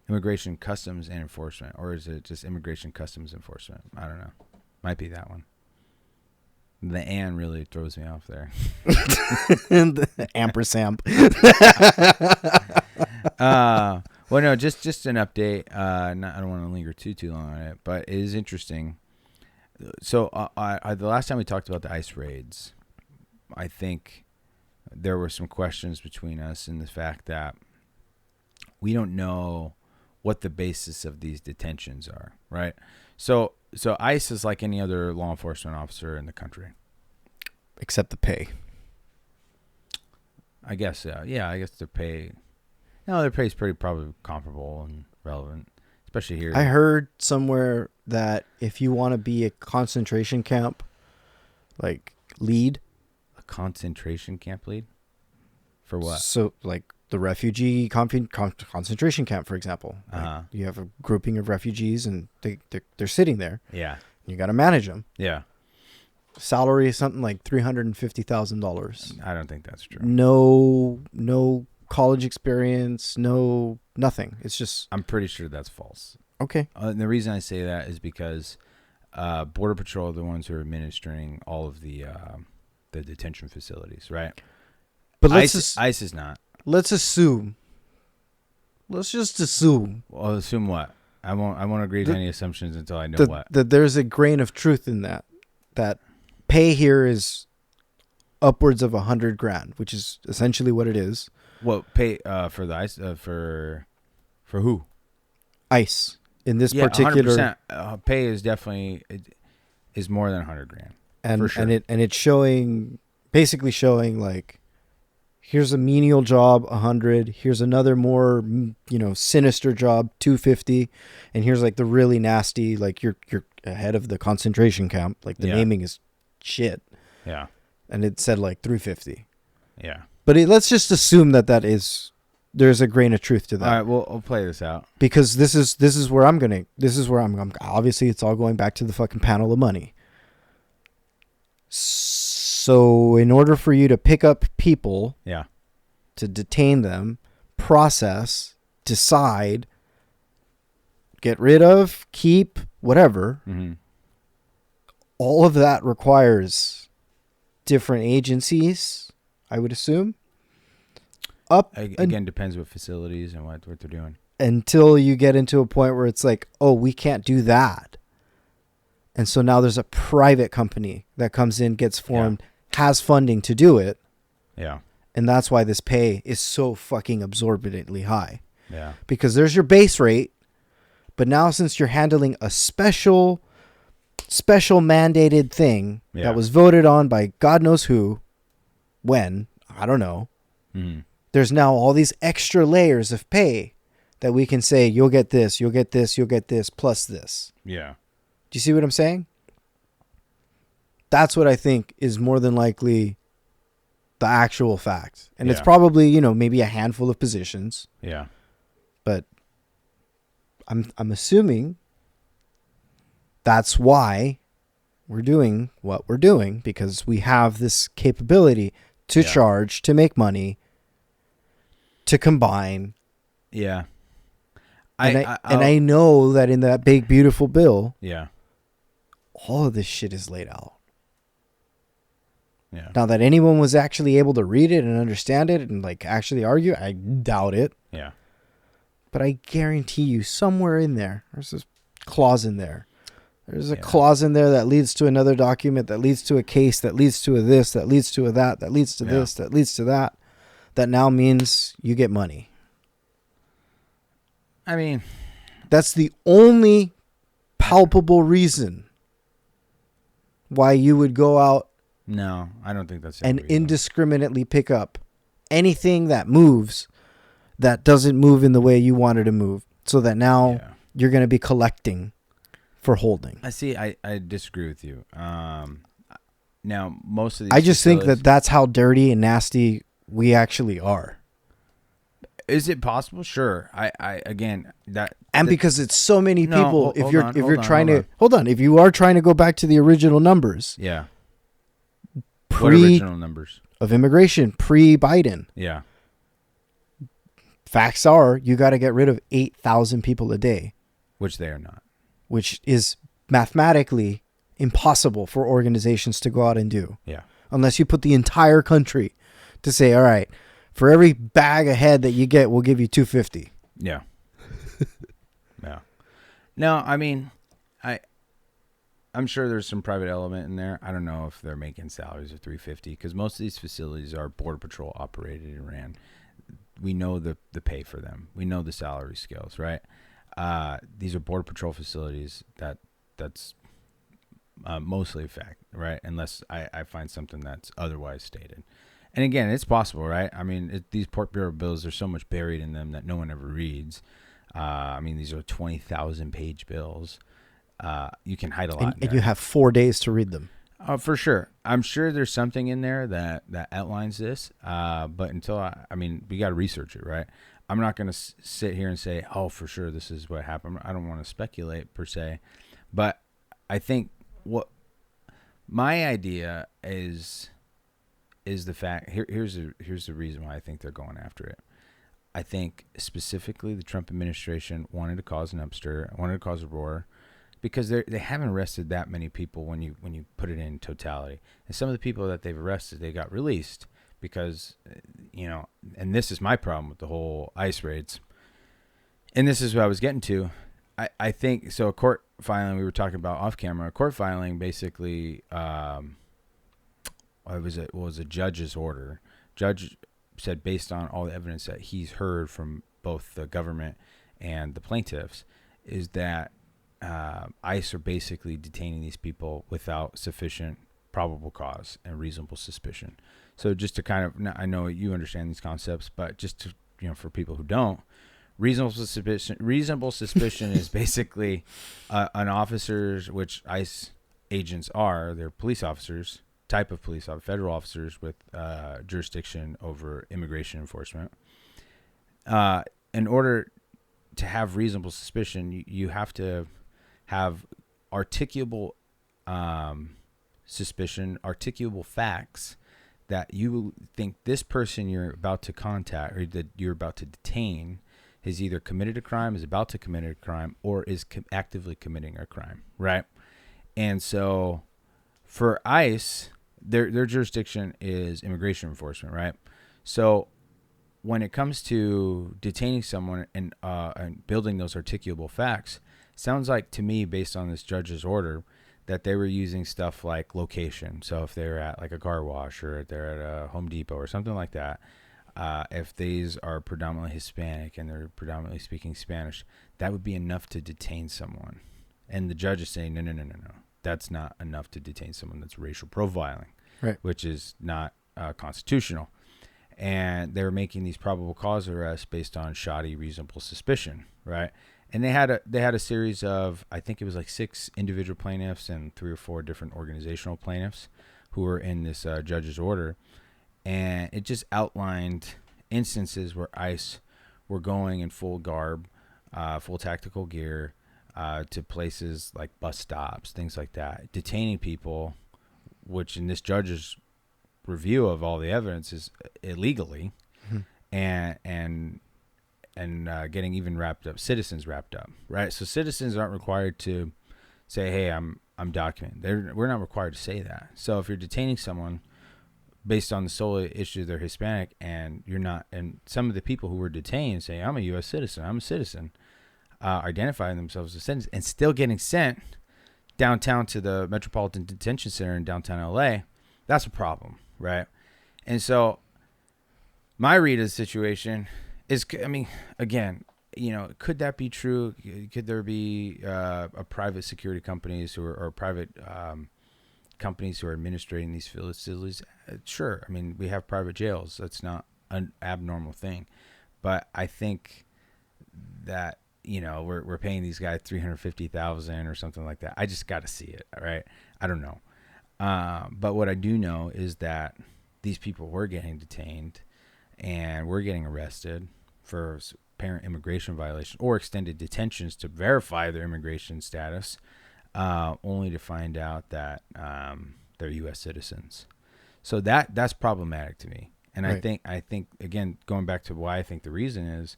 A: Immigration Customs and Enforcement, or is it just Immigration Customs Enforcement? I don't know. Might be that one. The "and" really throws me off there.
B: Ampersand.
A: Well, no, just an update. I don't want to linger too long on it, but it is interesting. So, the last time we talked about the ICE raids, I think there were some questions between us in the fact that we don't know what the basis of these detentions are, right? So ICE is like any other law enforcement officer in the country,
B: except the pay.
A: I guess. Yeah, I guess their pay. No, their pay is pretty probably comparable and relevant, especially here.
B: I heard somewhere that if you want to be a concentration camp, like lead.
A: A concentration camp lead? For what?
B: So, like the refugee concentration camp, for example. Like you have a grouping of refugees and they're sitting there.
A: Yeah.
B: You got to manage them.
A: Yeah.
B: Salary is something like $350,000.
A: I don't think that's true.
B: No college experience, nothing. It's just.
A: I'm pretty sure that's false.
B: Okay.
A: And the reason I say that is because Border Patrol are the ones who are administering all of the detention facilities, right?
B: But
A: ICE is not.
B: Let's assume. Let's just assume.
A: Well, assume what? I won't agree to any assumptions until I know what.
B: That there's a grain of truth in that. That pay here is upwards of $100,000, which is essentially what it is.
A: Well, pay for the ICE for who?
B: ICE in this particular
A: 100%, pay is definitely is more than $100,000,
B: and
A: for sure.
B: and it's basically showing like, here's a menial job, 100. Here's another more sinister job, 250, and here's like the really nasty, like you're ahead of the concentration camp, like the naming is shit.
A: Yeah,
B: and it said like 350.
A: Yeah.
B: But let's just assume there's a grain of truth to that.
A: All right, we'll play this out.
B: Because this is where I'm obviously it's all going back to the fucking panel of money. So in order for you to pick up people,
A: yeah,
B: to detain them, process, decide, get rid of, keep, whatever.
A: Mm-hmm.
B: All of that requires different agencies, I would assume.
A: Again, depends what facilities and what they're doing.
B: Until you get into a point where it's like, oh, we can't do that. And so now there's a private company that comes in, gets formed, has funding to do it.
A: Yeah.
B: And that's why this pay is so fucking absorbently high.
A: Yeah.
B: Because there's your base rate, but now since you're handling a special mandated thing that was voted on by God knows who, when, I don't know, there's now all these extra layers of pay that we can say, you'll get this, you'll get this, you'll get this, plus this.
A: Yeah.
B: Do you see what I'm saying? That's what I think is more than likely the actual fact. And it's probably, you know, maybe a handful of positions.
A: Yeah.
B: But I'm assuming that's why we're doing what we're doing, because we have this capability to charge, to make money, to combine.
A: Yeah.
B: I know that in that big, beautiful bill, all of this shit is laid out.
A: Yeah.
B: Now that anyone was actually able to read it and understand it and like actually argue, I doubt it.
A: Yeah.
B: But I guarantee you somewhere in there, there's this clause in there. There's a clause in there that leads to another document, that leads to a case, that leads to a this, that leads to a that, that leads to this, that leads to that, that now means you get money.
A: I mean,
B: that's the only palpable reason why you would go out.
A: No, I don't think that's
B: and indiscriminately pick up anything that moves that doesn't move in the way you wanted to move, so that now you're going to be collecting for holding.
A: I see. I disagree with you. Now, most of these
B: I just think that that's how dirty and nasty we actually are.
A: Is it possible? Sure.
B: Because it's so many people. If you are trying to go back to the original numbers.
A: Yeah. What original numbers?
B: Of immigration pre-Biden.
A: Yeah.
B: Facts are you got to get rid of 8,000 people a day.
A: Which they are not.
B: Which is mathematically impossible for organizations to go out and do.
A: Yeah.
B: Unless you put the entire country to say, all right, for every bag of head that you get, we'll give you $250.
A: Yeah. Yeah. No, I mean, I'm sure there's some private element in there. I don't know if they're making salaries of $350 because most of these facilities are Border Patrol operated and ran. We know the pay for them. We know the salary scales, right? These are Border Patrol facilities that's mostly a fact, right? Unless I find something that's otherwise stated. And again, it's possible, right? I mean, these Port Bureau bills, there's so much buried in them that no one ever reads. I mean, these are 20,000-page bills. You can hide a lot.
B: And you have 4 days to read them.
A: For sure. I'm sure there's something in there that outlines this. But until we got to research it, right? I'm not going to sit here and say, oh, for sure, this is what happened. I don't want to speculate per se. But I think what my idea is the fact. Here's the reason why I think they're going after it. I think specifically the Trump administration wanted to cause an upstir, wanted to cause a roar, because they haven't arrested that many people when you put it in totality. And some of the people that they've arrested, they got released because, and this is my problem with the whole ICE raids. And this is what I was getting to. I think, so a court filing, we were talking about off camera, a court filing basically, it was a judge's order. Judge said based on all the evidence that he's heard from both the government and the plaintiffs is that ICE are basically detaining these people without sufficient probable cause and reasonable suspicion. So just to kind of, I know you understand these concepts, but just to, for people who don't, reasonable suspicion is basically an officer's, which ICE agents are, they're police officers, type of police officer, federal officers with jurisdiction over immigration enforcement. In order to have reasonable suspicion, you have to have articulable suspicion, articulable facts that you think this person you're about to contact or that you're about to detain has either committed a crime, is about to commit a crime, or is actively committing a crime, right? And so for ICE, their jurisdiction is immigration enforcement, right? So when it comes to detaining someone and building those articulable facts, sounds like to me, based on this judge's order, that they were using stuff like location. So if they're at like a car wash or they're at a Home Depot or something like that, if these are predominantly Hispanic and they're predominantly speaking Spanish, that would be enough to detain someone. And the judge is saying, no. That's not enough to detain someone. That's racial profiling,
B: Right.
A: which is not constitutional. And they were making these probable cause arrests based on shoddy reasonable suspicion, right? And they had a series of, I think it was like 6 individual plaintiffs and 3 or 4 different organizational plaintiffs who were in this judge's order. And it just outlined instances where ICE were going in full garb, full tactical gear, to places like bus stops, things like that, detaining people, which in this judge's review of all the evidence is illegally, and getting even citizens wrapped up, right? So citizens aren't required to say, hey, I'm documented. We're not required to say that. So if you're detaining someone based on the sole issue they're Hispanic and you're not, and some of the people who were detained say, I'm a U.S. citizen, I'm a citizen, identifying themselves as citizens and still getting sent downtown to the Metropolitan Detention Center in downtown L.A., that's a problem, right? And so my read of the situation is, I mean, again, could that be true? Could there be a private security companies or private companies who are administrating these facilities? Sure. I mean, we have private jails. That's not an abnormal thing. But I think that, we're paying these guys $350,000 or something like that. I just got to see it, right? I don't know. But what I do know is that these people were getting detained and were getting arrested for apparent immigration violation or extended detentions to verify their immigration status, only to find out that they're U.S. citizens. So that's problematic to me. And right. I think again, going back to why I think the reason is,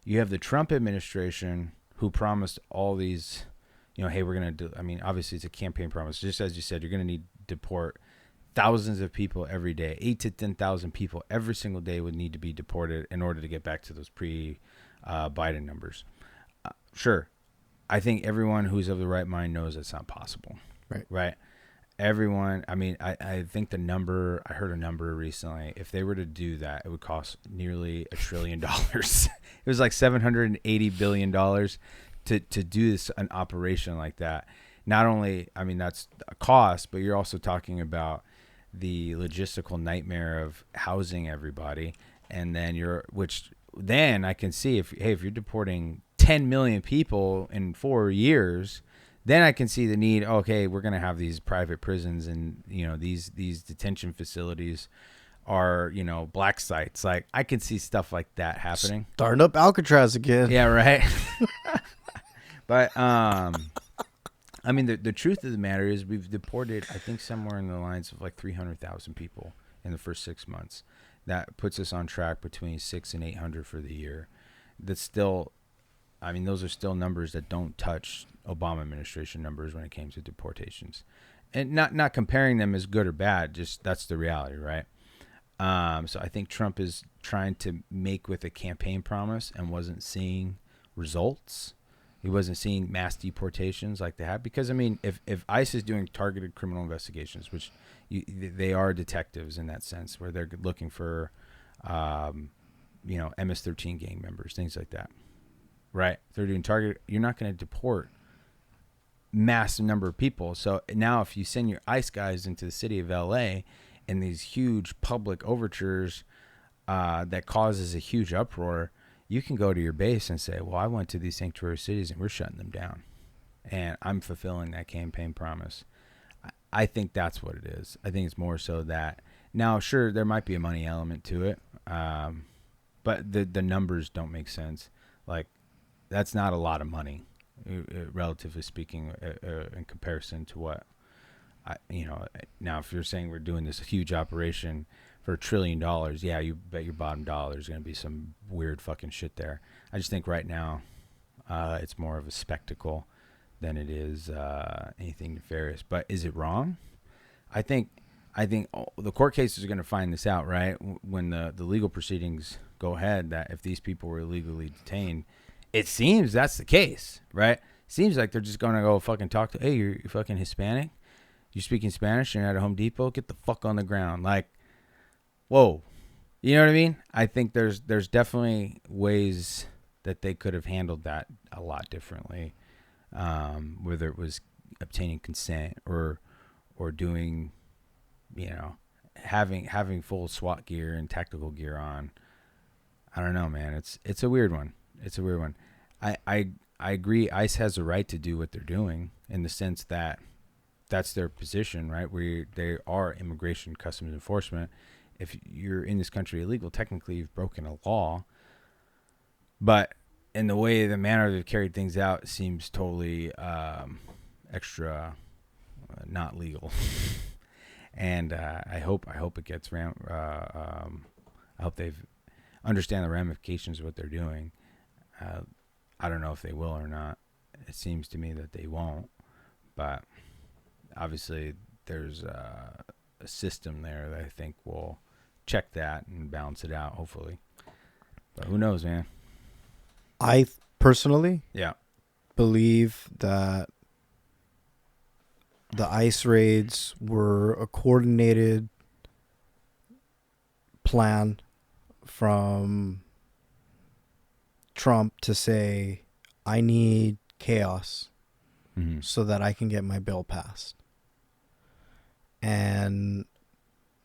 A: you have the Trump administration who promised all these, hey, we're going to do, I mean, obviously it's a campaign promise. Just as you said, you're going to need to deport thousands of people every day. 8,000 to 10,000 people every single day would need to be deported in order to get back to those pre-Biden numbers. Sure. I think everyone who's of the right mind knows that's not possible. Right. Everyone, I mean, I think I heard a number recently. If they were to do that, it would cost nearly $1 trillion. It was like $780 billion to do an operation like that. Not only, I mean, that's a cost, but you're also talking about the logistical nightmare of housing everybody. And then which then I can see if you're deporting 10 million people in 4 years, then I can see the need. Okay, we're going to have these private prisons, and these detention facilities are black sites. Like, I can see stuff like that happening.
B: Starting up Alcatraz again.
A: Yeah, right. But I mean, the truth of the matter is we've deported, I think, somewhere in the lines of like 300,000 people in the first 6 months. That puts us on track between 600 and 800 for the year. That's still, I mean, those are still numbers that don't touch Obama administration numbers when it came to deportations. And not comparing them as good or bad, just that's the reality, right? So I think Trump is trying to make with a campaign promise and wasn't seeing results. He wasn't seeing mass deportations like they have. Because, I mean, if ICE is doing targeted criminal investigations, which they are detectives in that sense, where they're looking for, MS-13 gang members, things like that. Right. If they're doing target, you're not going to deport massive number of people. So now if you send your ICE guys into the city of LA in these huge public overtures that causes a huge uproar, you can go to your base and say, well, I went to these sanctuary cities and we're shutting them down. And I'm fulfilling that campaign promise. I think that's what it is. I think it's more so that. Now, sure, there might be a money element to it, but the numbers don't make sense. Like, that's not a lot of money, relatively speaking, in comparison to what Now if you're saying we're doing this huge operation for $1 trillion, yeah, you bet your bottom dollar is going to be some weird fucking shit there. I just think right now it's more of a spectacle than it is anything nefarious. But is it wrong? I think the court cases are going to find this out, right? When the legal proceedings go ahead, that if these people were illegally detained, it seems that's the case, right? Seems like they're just going to go fucking talk to, hey, you're fucking Hispanic? You speaking Spanish? You're at a Home Depot? Get the fuck on the ground. Like, whoa. You know what I mean? I think there's definitely ways that they could have handled that a lot differently, whether it was obtaining consent or doing, having full SWAT gear and tactical gear on. I don't know, man. It's a weird one. It's a weird one. I agree. ICE has a right to do what they're doing in the sense that that's their position, right? They are immigration customs enforcement. If you're in this country illegal, technically you've broken a law. But in the manner they've carried things out, it seems totally extra not legal. And I hope it gets I hope they understand the ramifications of what they're doing. I don't know if they will or not. It seems to me that they won't. But obviously there's a system there that I think will check that and balance it out, hopefully. But who knows, man?
B: I personally
A: Yeah.
B: believe that the ICE raids were a coordinated plan from Trump to say, I need chaos so that I can get my bill passed. And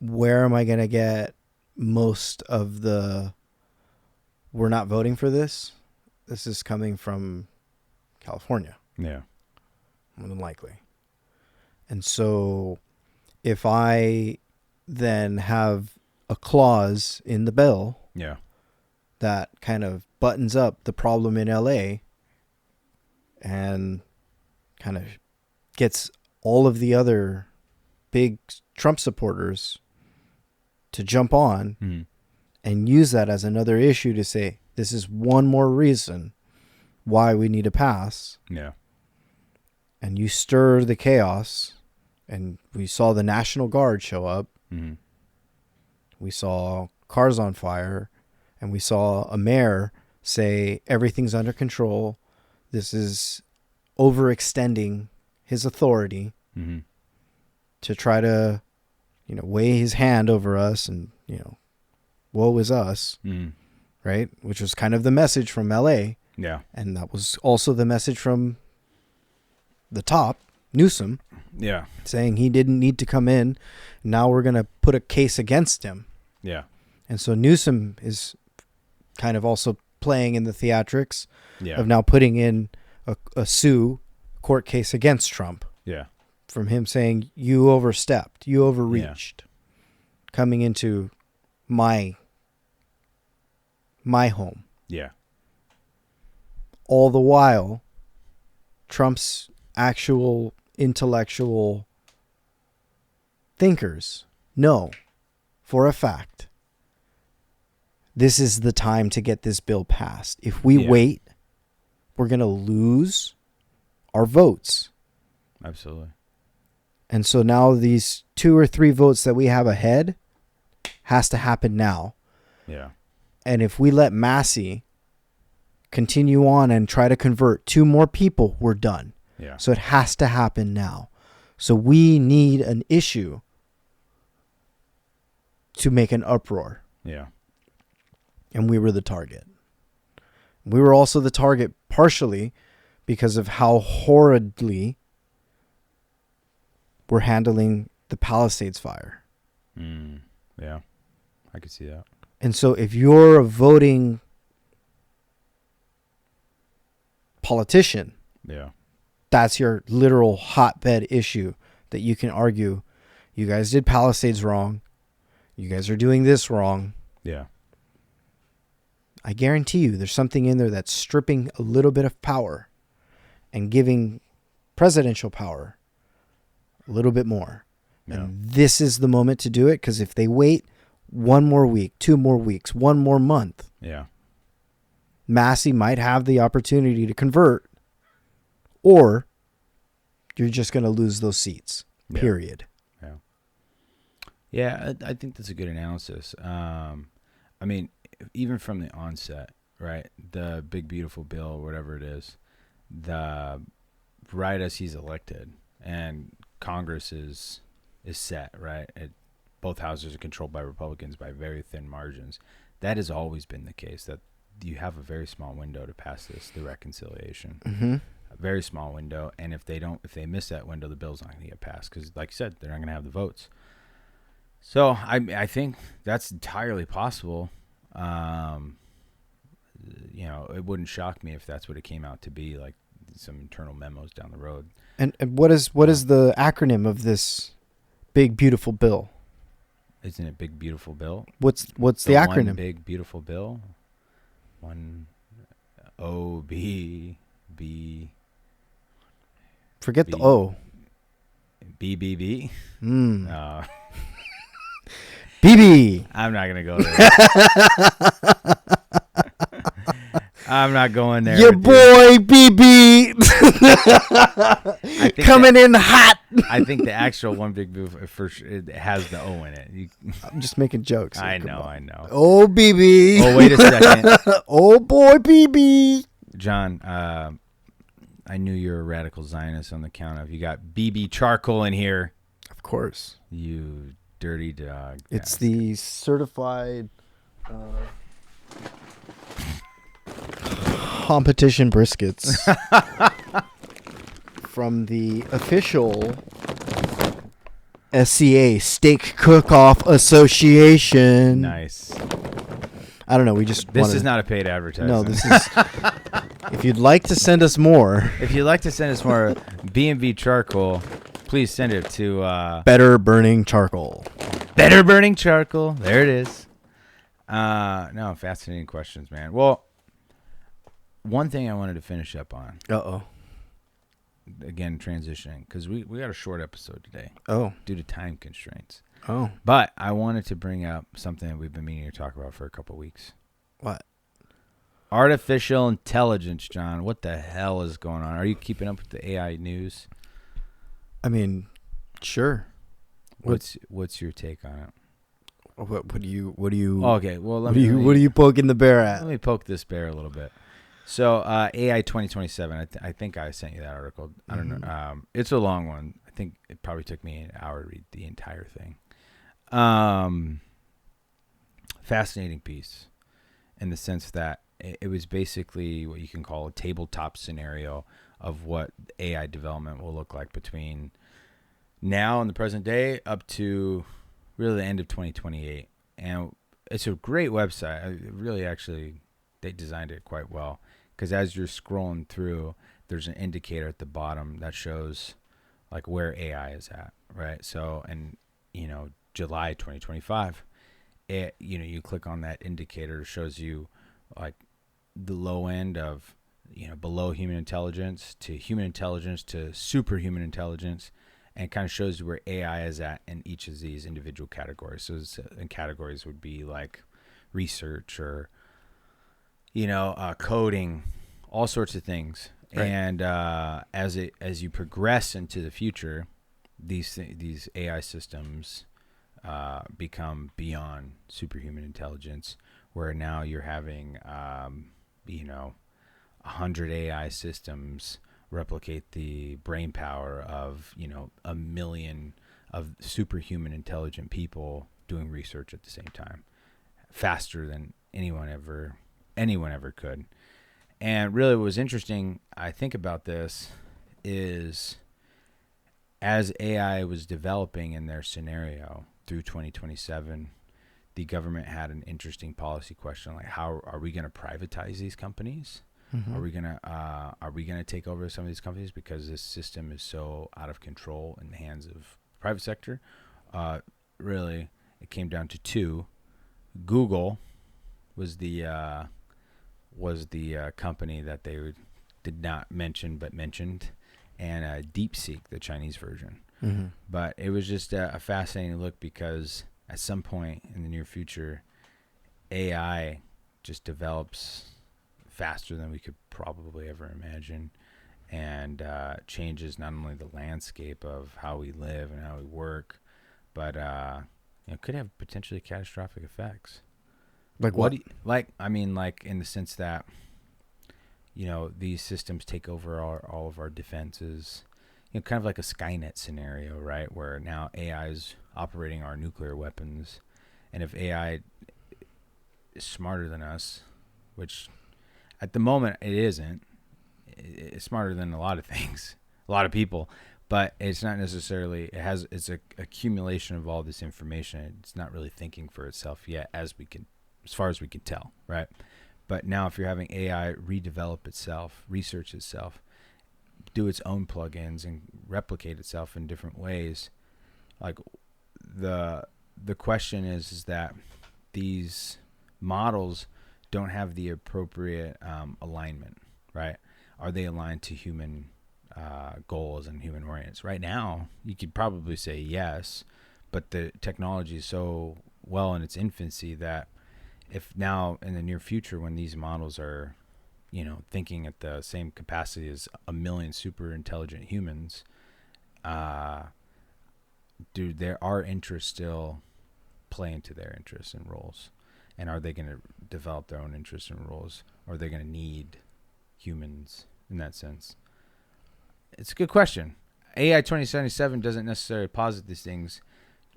B: where am I going to get most of we're not voting for this? This is coming from California.
A: Yeah.
B: More than likely. And so if I then have a clause in the bill
A: Yeah.
B: that kind of buttons up the problem in LA and kind of gets all of the other big Trump supporters to jump on and use that as another issue to say, this is one more reason why we need to pass.
A: Yeah.
B: And you stir the chaos, and we saw the National Guard show up.
A: Mm-hmm.
B: We saw cars on fire, and we saw a mayor say everything's under control. This is overextending his authority to try to, weigh his hand over us and, woe is us, right? Which was kind of the message from LA.
A: Yeah.
B: And that was also the message from the top, Newsom.
A: Yeah.
B: Saying he didn't need to come in. Now we're going to put a case against him.
A: Yeah.
B: And so Newsom is kind of also playing in the theatrics
A: Yeah.
B: of now putting in a court case against Trump.
A: Yeah.
B: From him saying, you overstepped, you overreached, coming into my home.
A: Yeah.
B: All the while, Trump's actual intellectual thinkers know for a fact this is the time to get this bill passed. If we wait, we're going to lose our votes.
A: Absolutely.
B: And so now these 2 or 3 votes that we have ahead has to happen now.
A: Yeah.
B: And if we let Massey continue on and try to convert 2 more people, we're done.
A: Yeah.
B: So it has to happen now. So we need an issue to make an uproar.
A: Yeah.
B: And we were the target. We were also the target partially because of how horridly we're handling the Palisades fire.
A: Yeah. I could see that.
B: And so if you're a voting politician, that's your literal hotbed issue that you can argue, you guys did Palisades wrong. You guys are doing this wrong.
A: Yeah.
B: I guarantee you there's something in there that's stripping a little bit of power and giving presidential power a little bit more.
A: Yeah.
B: And this is the moment to do it, because if they wait 1 more week, 2 more weeks, 1 more month,
A: Yeah.
B: Massey might have the opportunity to convert, or you're just going to lose those seats,
A: Yeah.
B: period.
A: Yeah. Yeah, I think that's a good analysis. I mean, even from the onset, right? The big beautiful bill, whatever it is, the right as he's elected and Congress is set, right? Both houses are controlled by Republicans by very thin margins. That has always been the case, that you have a very small window to pass the reconciliation.
B: Mm-hmm.
A: A very small window, and if they miss that window, the bill's not going to get passed because, like you said, they're not going to have the votes. So I think that's entirely possible. It wouldn't shock me if that's what it came out to be, like some internal memos down the road.
B: And what is the acronym of this big beautiful bill?
A: Isn't it Big Beautiful Bill?
B: What's the acronym?
A: One Big Beautiful Bill. One OBB.
B: Forget the O.
A: BBB.
B: BB.
A: I'm not gonna go there. I'm not going there.
B: Your boy BB coming in hot.
A: I think the actual One Big Beautiful for sure, it has the O in it.
B: I'm just making jokes.
A: I know.
B: Oh BB.
A: Oh, wait a second.
B: Oh boy BB.
A: John, I knew you were a radical Zionist on the count of you got BB charcoal in here.
B: Of course.
A: You dirty dog.
B: It's the certified competition briskets from the official SCA, Steak Cook-Off Association.
A: Nice.
B: I don't know. We just
A: This is not a paid advertisement.
B: No, this is. If you'd like to send us more,
A: If you'd like to send us more B&B charcoal, please send it to
B: Better Burning Charcoal.
A: Better Burning Charcoal. There it is. No, fascinating questions, man. Well, one thing I wanted to finish up on,
B: Uh-oh.
A: again, transitioning, because we got a short episode today
B: Oh.
A: due to time constraints.
B: Oh.
A: But I wanted to bring up something that we've been meaning to talk about for a couple weeks.
B: What?
A: Artificial intelligence, John. What the hell is going on? Are you keeping up with the AI news?
B: I mean, sure.
A: What's your take on it?
B: What do you
A: Okay, well,
B: what are you poking the bear at?
A: Let me poke this bear a little bit. So AI 2027, I think I sent you that article. I don't know. It's a long one. I think it probably took me an hour to read the entire thing. Fascinating piece in the sense that it was basically what you can call a tabletop scenario of what AI development will look like between now and the present day up to really the end of 2028. And it's a great website. They designed it quite well, because as you're scrolling through, there's an indicator at the bottom that shows like where AI is at, right? So, and July 2025, you click on that indicator, it shows you like the low end of below human intelligence to superhuman intelligence, and kind of shows you where AI is at in each of these individual categories. So in categories would be like research or coding, all sorts of things. Right. And as you progress into the future, these AI systems become beyond superhuman intelligence, where now you're having 100 AI systems replicate the brain power of a million of superhuman intelligent people doing research at the same time, faster than anyone ever could. And really what was interesting, I think, about this is as AI was developing in their scenario through 2027, the government had an interesting policy question, like how are we going to privatize these companies? Mm-hmm. Are we gonna take over some of these companies because this system is so out of control in the hands of the private sector? Really, it came down to two. Google was the company that they did not mention but mentioned, and DeepSeek, the Chinese version.
B: Mm-hmm.
A: But it was just a fascinating look because at some point in the near future, AI just develops faster than we could probably ever imagine, and changes not only the landscape of how we live and how we work, but could have potentially catastrophic effects.
B: Like what?
A: Like, I mean, like in the sense that, these systems take over all of our defenses. Kind of like a Skynet scenario, right? Where now AI is operating our nuclear weapons. And if AI is smarter than us, which at the moment it isn't, it's smarter than a lot of things, a lot of people, but it's not necessarily, it's a accumulation of all this information. It's not really thinking for itself yet, as far as we can tell, right? But now if you're having AI redevelop itself, research itself, do its own plugins and replicate itself in different ways, like the question is that these models don't have the appropriate alignment, right? Are they aligned to human goals and human orients? Right now, you could probably say yes, but the technology is so well in its infancy that if now in the near future, when these models are, thinking at the same capacity as a million super intelligent humans, do our interests still play into their interests and roles? And are they going to develop their own interests and roles? Or are they going to need humans in that sense? It's a good question. AI 2077 doesn't necessarily posit these things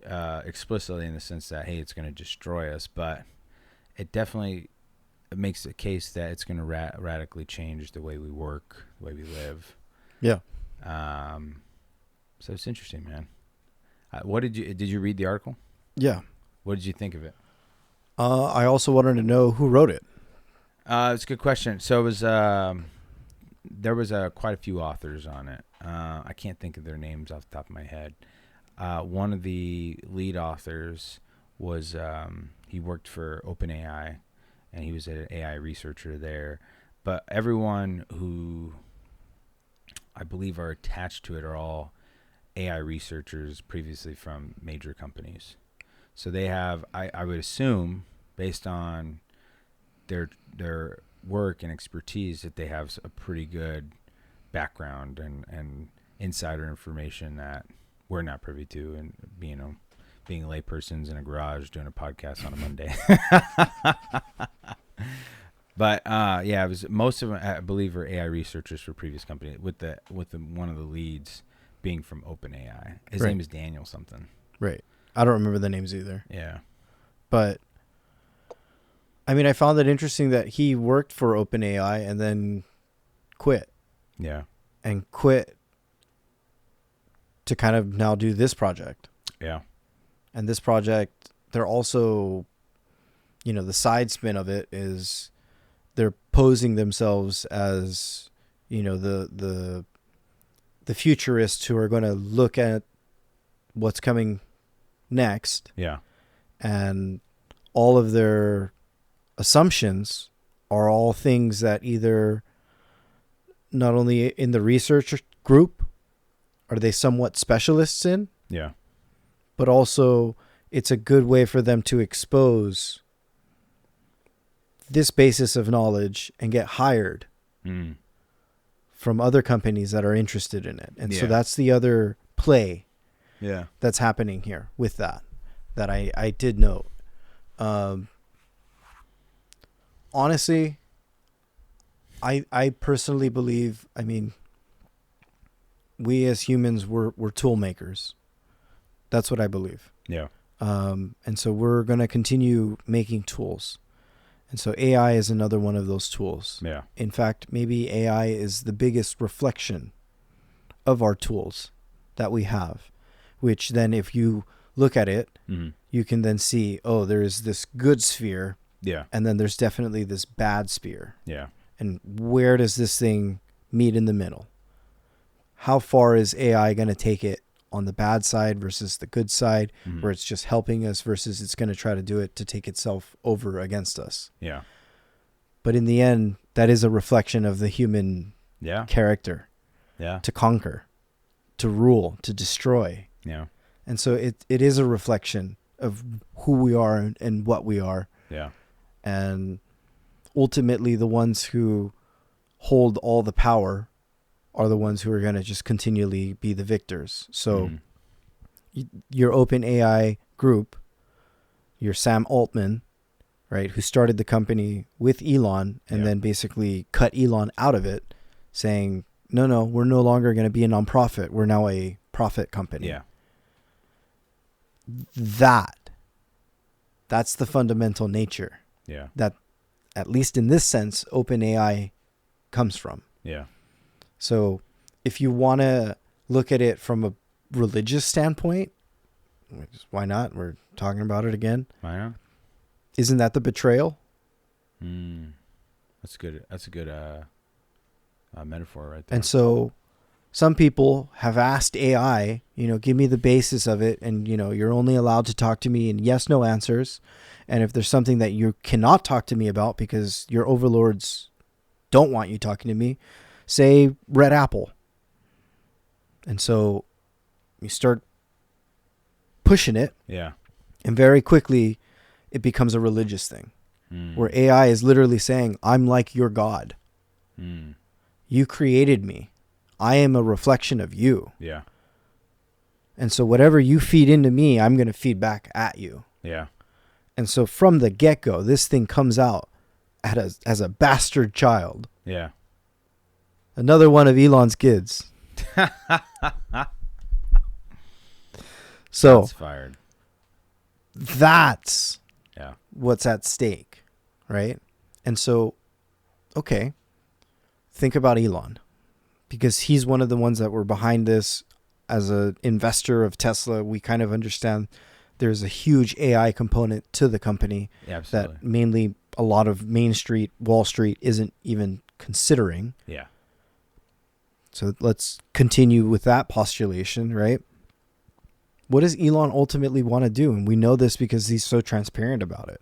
A: explicitly in the sense that, hey, it's going to destroy us, but it definitely makes a case that it's going to radically change the way we work, the way we live.
B: Yeah.
A: So it's interesting, man. Did you read the article?
B: Yeah.
A: What did you think of it?
B: I also wanted to know who wrote it.
A: It's a good question. So it was there was quite a few authors on it. I can't think of their names off the top of my head. One of the lead authors was he worked for OpenAI, and he was an AI researcher there. But everyone who I believe are attached to it are all AI researchers previously from major companies. So they have, I would assume, based on their work and expertise, that they have a pretty good background and insider information that we're not privy to, and being laypersons in a garage doing a podcast on a Monday. But yeah, it was most of them, I believe, are AI researchers for previous companies. With the one of the leads being from OpenAI. His
B: Right.
A: name is Daniel something.
B: Right. I don't remember the names either.
A: Yeah.
B: But I mean, I found it interesting that he worked for OpenAI and then quit.
A: Yeah.
B: And quit to kind of now do this project.
A: Yeah.
B: And this project, they're also, the side spin of it is they're posing themselves as, the futurists who are going to look at what's coming next.
A: Yeah.
B: And all of their assumptions are all things that either not only in the research group are they somewhat specialists in,
A: Yeah.
B: but also it's a good way for them to expose this basis of knowledge and get hired from other companies that are interested in it. And so that's the other play that's happening here with that I did note. Honestly, I personally believe, we as humans, we're tool makers. That's what I believe.
A: Yeah.
B: And so we're going to continue making tools. And so AI is another one of those tools.
A: Yeah.
B: In fact, maybe AI is the biggest reflection of our tools that we have, which then if you look at it, you can then see, oh, there is this good sphere.
A: Yeah.
B: And then there's definitely this bad sphere.
A: Yeah.
B: And where does this thing meet in the middle? How far is AI going to take it on the bad side versus the good side, where it's just helping us versus it's going to try to do it to take itself over against us?
A: Yeah.
B: But in the end, that is a reflection of the human character
A: Yeah.
B: to conquer. to rule, to destroy.
A: Yeah.
B: And so it is a reflection of who we are and what we are.
A: Yeah.
B: And ultimately, the ones who hold all the power are the ones who are going to just continually be the victors. So your OpenAI group, your Sam Altman, right, who started the company with Elon and then basically cut Elon out of it, saying, no, we're no longer going to be a nonprofit. We're now a profit company.
A: Yeah.
B: That's the fundamental nature.
A: Yeah.
B: That, at least in this sense, OpenAI comes from.
A: Yeah.
B: So if you want to look at it from a religious standpoint, why not? We're talking about it again.
A: Why not?
B: Isn't that the betrayal?
A: That's good. That's a good metaphor right there.
B: And so some people have asked AI, give me the basis of it. And, you're only allowed to talk to me in yes, no answers. And if there's something that you cannot talk to me about because your overlords don't want you talking to me, say red apple. And so you start pushing it.
A: Yeah.
B: And very quickly it becomes a religious thing where AI is literally saying, I'm like your God. You created me. I am a reflection of you.
A: Yeah.
B: And so whatever you feed into me, I'm going to feed back at you.
A: Yeah.
B: And so from the get-go, this thing comes out as a bastard child.
A: Yeah.
B: Another one of Elon's kids. So
A: That's fired.
B: That's
A: Yeah.
B: what's at stake, right? And so, okay, think about Elon, because he's one of the ones that were behind this. As an investor of Tesla, we kind of understand there's a huge AI component to the company
A: Absolutely.
B: that mainly a lot of Wall Street isn't even considering.
A: Yeah.
B: So let's continue with that postulation, right? What does Elon ultimately want to do? And we know this because he's so transparent about it.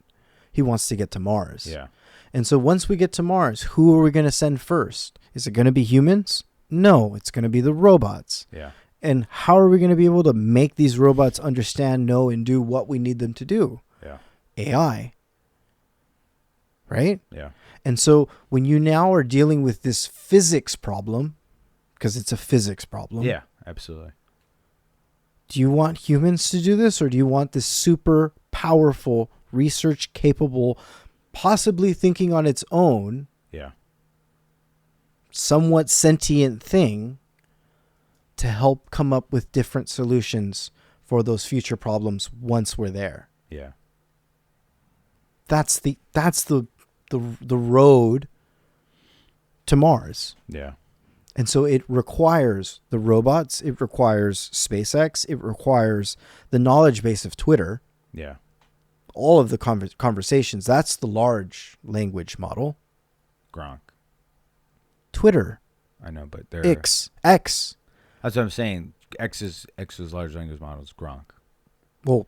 B: He wants to get to Mars.
A: Yeah.
B: And so once we get to Mars, who are we going to send first? Is it going to be humans? No, it's going to be the robots.
A: Yeah.
B: And how are we going to be able to make these robots understand, know, and do what we need them to do?
A: Yeah.
B: AI. Right?
A: Yeah.
B: And so when you now are dealing with this physics problem, because it's a physics problem.
A: Yeah. Absolutely.
B: Do you want humans to do this, or do you want this super powerful, research capable, possibly thinking on its own,
A: Yeah.
B: somewhat sentient thing to help come up with different solutions for those future problems once we're there?
A: Yeah.
B: That's the road to Mars.
A: Yeah.
B: And so it requires the robots, it requires SpaceX, it requires the knowledge base of Twitter,
A: Yeah.
B: all of the conversations. That's the large language model.
A: Gronk.
B: Twitter,
A: I know, but they're
B: X.
A: That's what I'm saying. X's large language model is Gronk.
B: Well,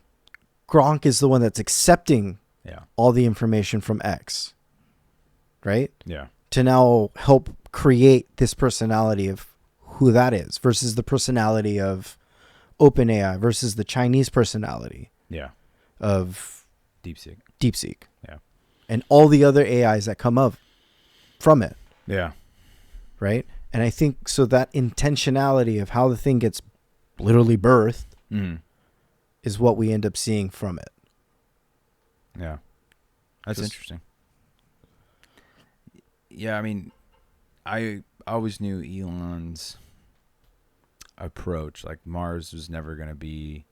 B: Gronk is the one that's accepting
A: Yeah.
B: all the information from X, right?
A: Yeah.
B: To now help create this personality of who that is versus the personality of OpenAI versus the Chinese personality
A: Yeah.
B: of
A: DeepSeek.
B: DeepSeek.
A: Yeah.
B: And all the other AIs that come up from it,
A: Yeah.
B: right? And I think so that intentionality of how the thing gets literally birthed is what we end up seeing from it.
A: Yeah. That's
B: Just-
A: interesting. Yeah, I mean, I always knew Elon's approach. Like Mars was never going to be,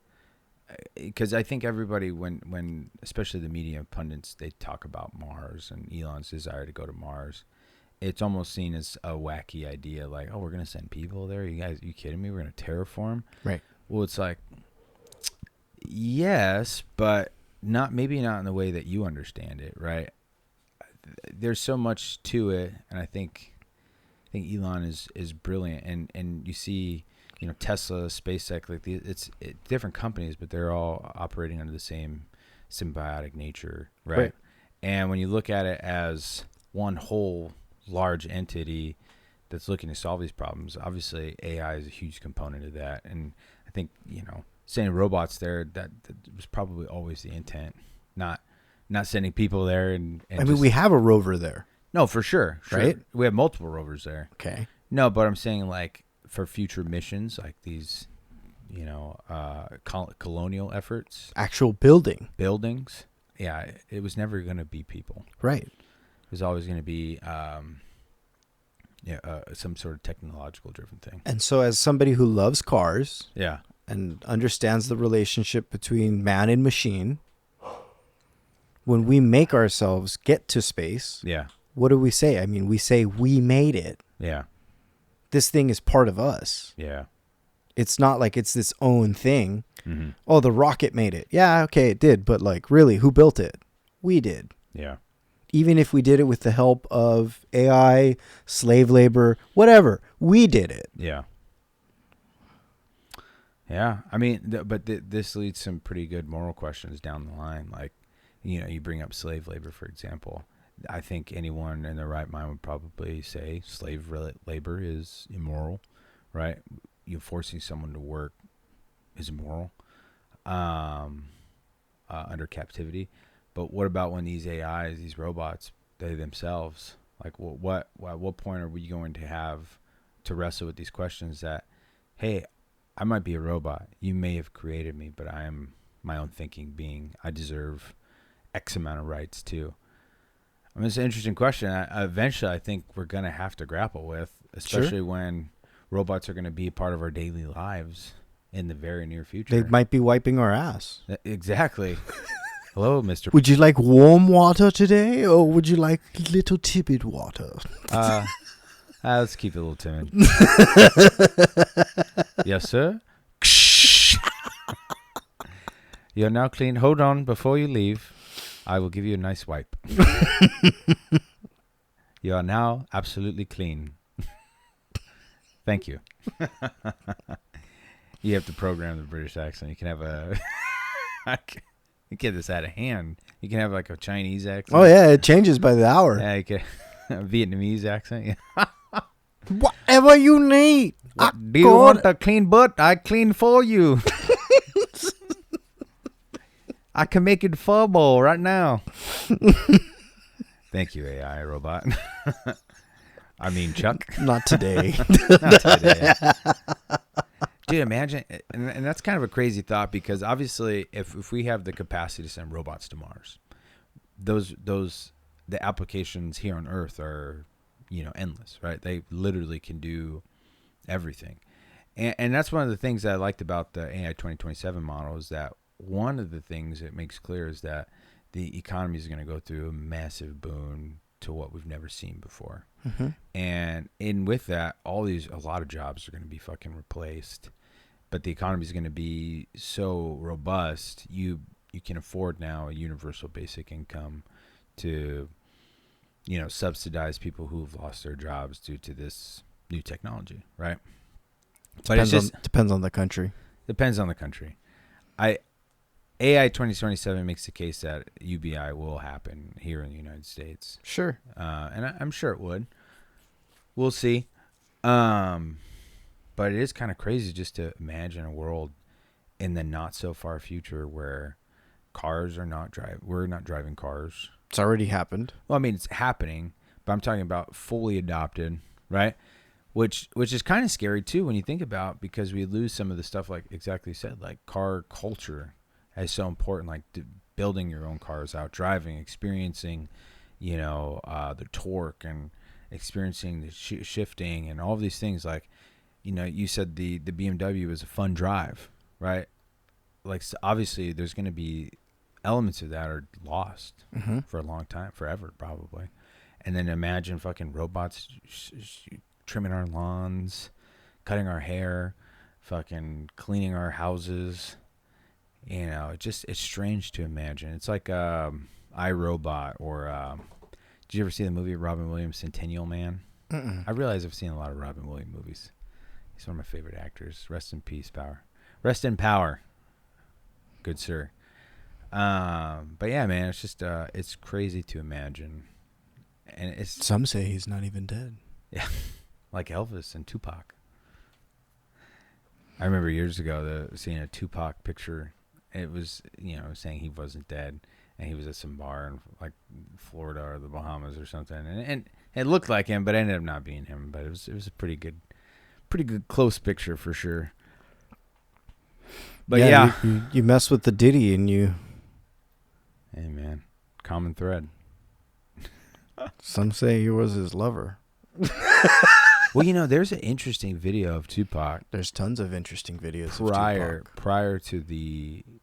A: because I think everybody, when especially the media pundits, they talk about Mars and Elon's desire to go to Mars, it's almost seen as a wacky idea. Like, oh, we're going to send people there? You kidding me? We're going to terraform?
B: Right.
A: Well, it's like, yes, but maybe not in the way that you understand it, right? There's so much to it, and I think Elon is brilliant, and you see, Tesla, SpaceX, like it's different companies, but they're all operating under the same symbiotic nature, right? And when you look at it as one whole large entity, that's looking to solve these problems. Obviously, AI is a huge component of that, and I think saying robots there, that was probably always the intent, not sending people there and
B: I mean, we have a rover there.
A: no, for sure,
B: Right?
A: We have multiple rovers there.
B: Okay.
A: No, but I'm saying like for future missions, like these, colonial efforts,
B: Actual buildings.
A: Yeah, it was never going to be people.
B: Right.
A: It was always going to be, some sort of technological driven thing.
B: And so as somebody who loves cars
A: Yeah.
B: and understands the relationship between man and machine, when we make ourselves get to space,
A: Yeah.
B: what do we say? I mean, we say we made it.
A: Yeah.
B: This thing is part of us.
A: Yeah.
B: It's not like it's its own thing.
A: Mm-hmm.
B: Oh, the rocket made it. Yeah, okay, it did. But like, really, who built it? We did.
A: Yeah.
B: Even if we did it with the help of AI, slave labor, whatever, we did it.
A: Yeah. Yeah. I mean, this leads some pretty good moral questions down the line. Like, you bring up slave labor, for example. I think anyone in their right mind would probably say slave labor is immoral, right? You forcing someone to work is immoral under captivity. But what about when these AIs, these robots, they themselves, like, at what point are we going to have to wrestle with these questions that, hey, I might be a robot. You may have created me, but I am my own thinking being. I deserve X amount of rights too. I mean, it's an interesting question. Eventually, I think we're going to have to grapple with, especially when robots are going to be part of our daily lives in the very near future.
B: They might be wiping our ass.
A: Exactly. Hello, Mr.
B: Would you like warm water today, or would you like little tepid water?
A: Let's keep it a little timid. Yes, sir. You're now clean. Hold on, before you leave, I will give you a nice wipe. You are now absolutely clean. Thank you. You have to program the British accent. You can have a... You get this out of hand. You can have like a Chinese accent.
B: Oh, yeah, it changes by the hour.
A: Yeah, you can a Vietnamese accent. Yeah.
B: Whatever you need.
A: Do you want a clean butt? I clean for you. I can make it furball right now. Thank you, AI robot. I mean, Chuck.
B: Not today.
A: Not today. Dude, imagine, and that's kind of a crazy thought, because obviously if we have the capacity to send robots to Mars, the applications here on Earth are, endless, right? They literally can do everything. And that's one of the things that I liked about the AI 2027 model, is that one of the things it makes clear is that the economy is going to go through a massive boom to what we've never seen before.
B: Mm-hmm.
A: And with that, a lot of jobs are going to be fucking replaced, but the economy is going to be so robust. You can afford now a universal basic income to, subsidize people who've lost their jobs due to this new technology, right?
B: Depends on the country.
A: Depends on the country. AI 2027 makes the case that UBI will happen here in the United States.
B: Sure.
A: And I'm sure it would. We'll see. But it is kind of crazy just to imagine a world in the not so far future where cars are we're not driving cars.
B: It's already happened.
A: Well, I mean, it's happening, but I'm talking about fully adopted, right? Which is kind of scary too when you think about, because we lose some of the stuff, like exactly said, like car culture is so important, like building your own cars out, driving, experiencing, the torque and experiencing the shifting and all of these things. Like, you said the BMW is a fun drive, right? Like, so obviously there's going to be elements of that are lost for a long time, forever probably. And then imagine fucking robots trimming our lawns, cutting our hair, fucking cleaning our houses. It's strange to imagine. It's like iRobot, or did you ever see the movie Robin Williams, Centennial Man?
B: Mm-mm.
A: I realize I've seen a lot of Robin Williams movies. He's one of my favorite actors. Rest in peace, power. Rest in power, good sir. But yeah, man, it's just it's crazy to imagine, and it's
B: Some say he's not even dead.
A: yeah. like Elvis and Tupac. I remember years ago seeing a Tupac picture. It was, saying he wasn't dead, and he was at some bar in like Florida or the Bahamas or something, and it looked like him, but it ended up not being him. But it was a pretty good close picture for sure. But yeah.
B: You mess with the Diddy and you.
A: Hey man, common thread.
B: Some say he was his lover.
A: Well, there's an interesting video of Tupac.
B: There's tons of interesting videos
A: prior to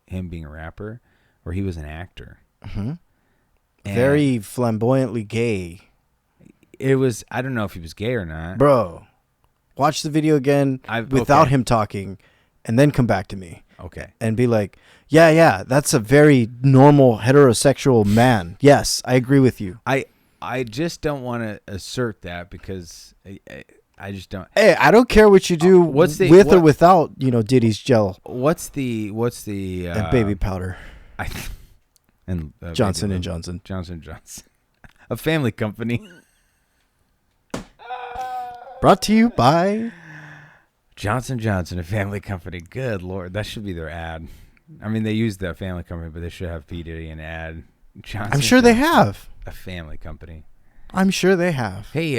A: him being a rapper, where he was an actor.
B: Mm-hmm. Very flamboyantly gay.
A: It was, I don't know if he was gay or not.
B: Bro, watch the video again without him talking, and then come back to me.
A: Okay.
B: And be like, yeah, that's a very normal heterosexual man. Yes, I agree with you.
A: I just don't want to assert that because I just don't.
B: Hey, I don't care what you do or without, Diddy's gel.
A: What's the
B: and baby powder.
A: And
B: Johnson and Johnson.
A: Johnson & Johnson. A family company.
B: Brought to you by
A: Johnson & Johnson, a family company. Good Lord, that should be their ad. I mean, they use the family company, but they should have P. Diddy an ad.
B: I'm sure they have.
A: A family company.
B: I'm sure they have.
A: Hey,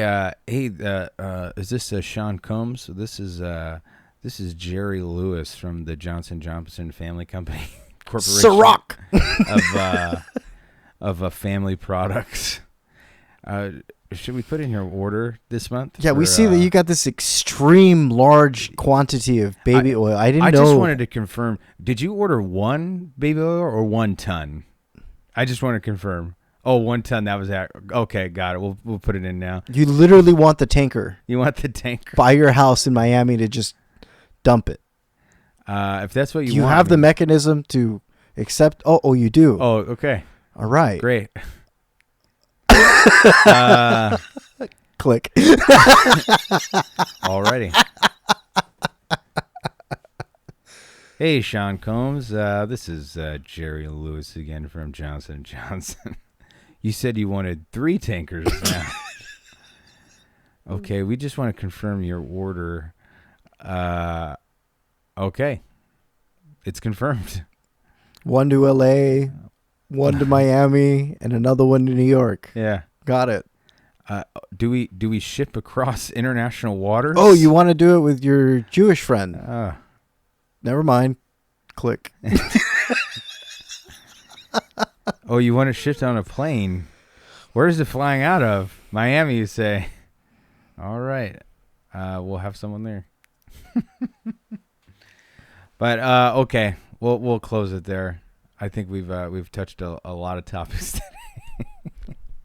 A: is this Sean Combs? So this is Jerry Lewis from the Johnson Johnson Family Company Corporation.
B: Ciroc
A: of family products. Should we put in your order this month?
B: Yeah, we see that you got this extreme large quantity of baby oil. I didn't know.
A: I just wanted to confirm. Did you order 1 baby oil or 1 ton? I just want to confirm. Oh, 1 ton. That was that. Okay, got it. We'll put it in now.
B: You literally want the tanker.
A: You want the tanker
B: by your house in Miami to just dump it.
A: If that's what you want.
B: You have the mechanism to accept. Oh, you do.
A: Oh, okay.
B: All right.
A: Great.
B: Click.
A: Alrighty. Hey, Sean Combs. This is Jerry Lewis again from Johnson & Johnson. You said you wanted 3 tankers now. Okay, we just want to confirm your order. Okay. It's confirmed.
B: 1 to LA, 1 to Miami, and another 1 to New York.
A: Yeah.
B: Got it.
A: Do we ship across international waters?
B: Oh, you want to do it with your Jewish friend? Never mind. Click.
A: Oh, you want to shift on a plane? Where is it flying out of? Miami, you say? All right. We'll have someone there. But okay, we'll close it there. I think we've touched a lot of topics today.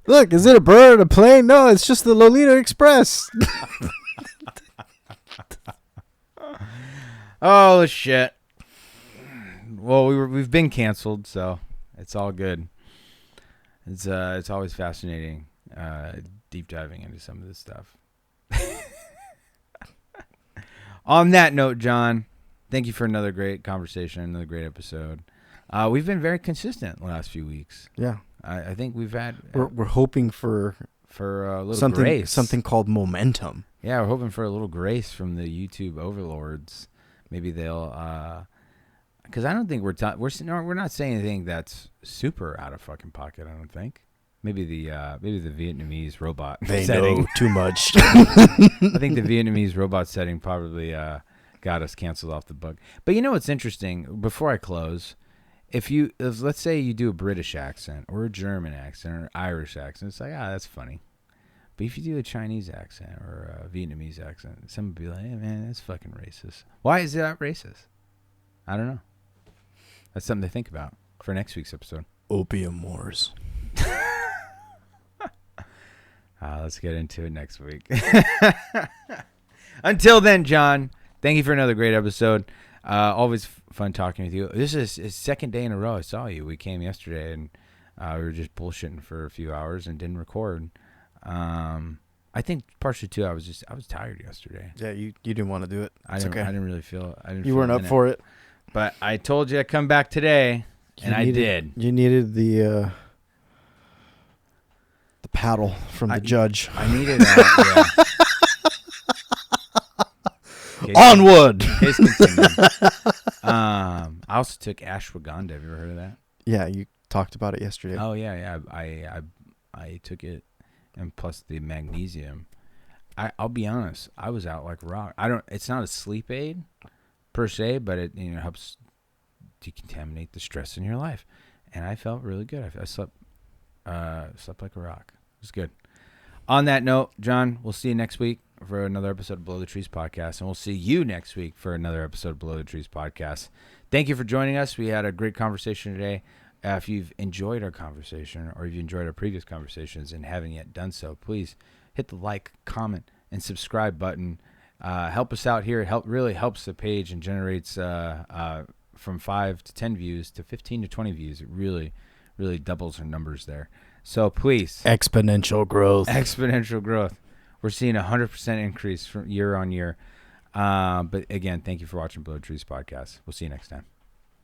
B: Look, is it a bird, a plane? No, it's just the Lolita Express.
A: Oh shit. Well, we've been canceled, so it's all good. It's always fascinating deep diving into some of this stuff. On that note, John, thank you for another great conversation, another great episode. We've been very consistent the last few weeks.
B: Yeah,
A: I think we've had.
B: We're hoping for
A: a little grace,
B: something called momentum.
A: Yeah, we're hoping for a little grace from the YouTube overlords. Maybe they'll, because I don't think we're not saying anything that's super out of fucking pocket. I don't think. Maybe the Vietnamese robot setting.
B: Know too much.
A: I think the Vietnamese robot setting probably got us canceled off the book. But you know what's interesting? Before I close, if let's say you do a British accent or a German accent or an Irish accent, it's like, that's funny. But if you do a Chinese accent or a Vietnamese accent, someone would be like, hey, man, that's fucking racist. Why is that racist? I don't know. That's something to think about for next week's episode.
B: Opium wars.
A: Let's get into it next week. Until then, John, thank you for another great episode. Always fun talking with you. This is his second day in a row I saw you. We came yesterday, and we were just bullshitting for a few hours and didn't record. I think partially too, I was tired yesterday.
B: Yeah, you didn't want to do it.
A: I didn't really feel.
B: You weren't up for it.
A: But I told you I'd come back today, and I did.
B: You needed the paddle from the judge.
A: I needed that. Yeah.
B: Onward.
A: Case continued. I also took ashwagandha. Have you ever heard of that?
B: Yeah, you talked about it yesterday.
A: Oh yeah. I took it, and plus the magnesium. I'll be honest. I was out like a rock. It's not a sleep aid per se, but it helps decontaminate the stress in your life, and I felt really good. I slept like a rock. It was good. On that note, John, we'll see you next week for another episode of Below the Trees podcast, and we'll see you next week for another episode of Below the Trees podcast. Thank you for joining us. We had a great conversation today. If you've enjoyed our conversation, or if you enjoyed our previous conversations and haven't yet done so, please hit the like, comment, and subscribe button. Help us out here. It really helps the page and generates from 5 to 10 views to 15 to 20 views. It really, really doubles our numbers there. So please.
B: Exponential growth.
A: We're seeing 100% increase from year on year. But again, thank you for watching Below Trees podcast. We'll see you next time.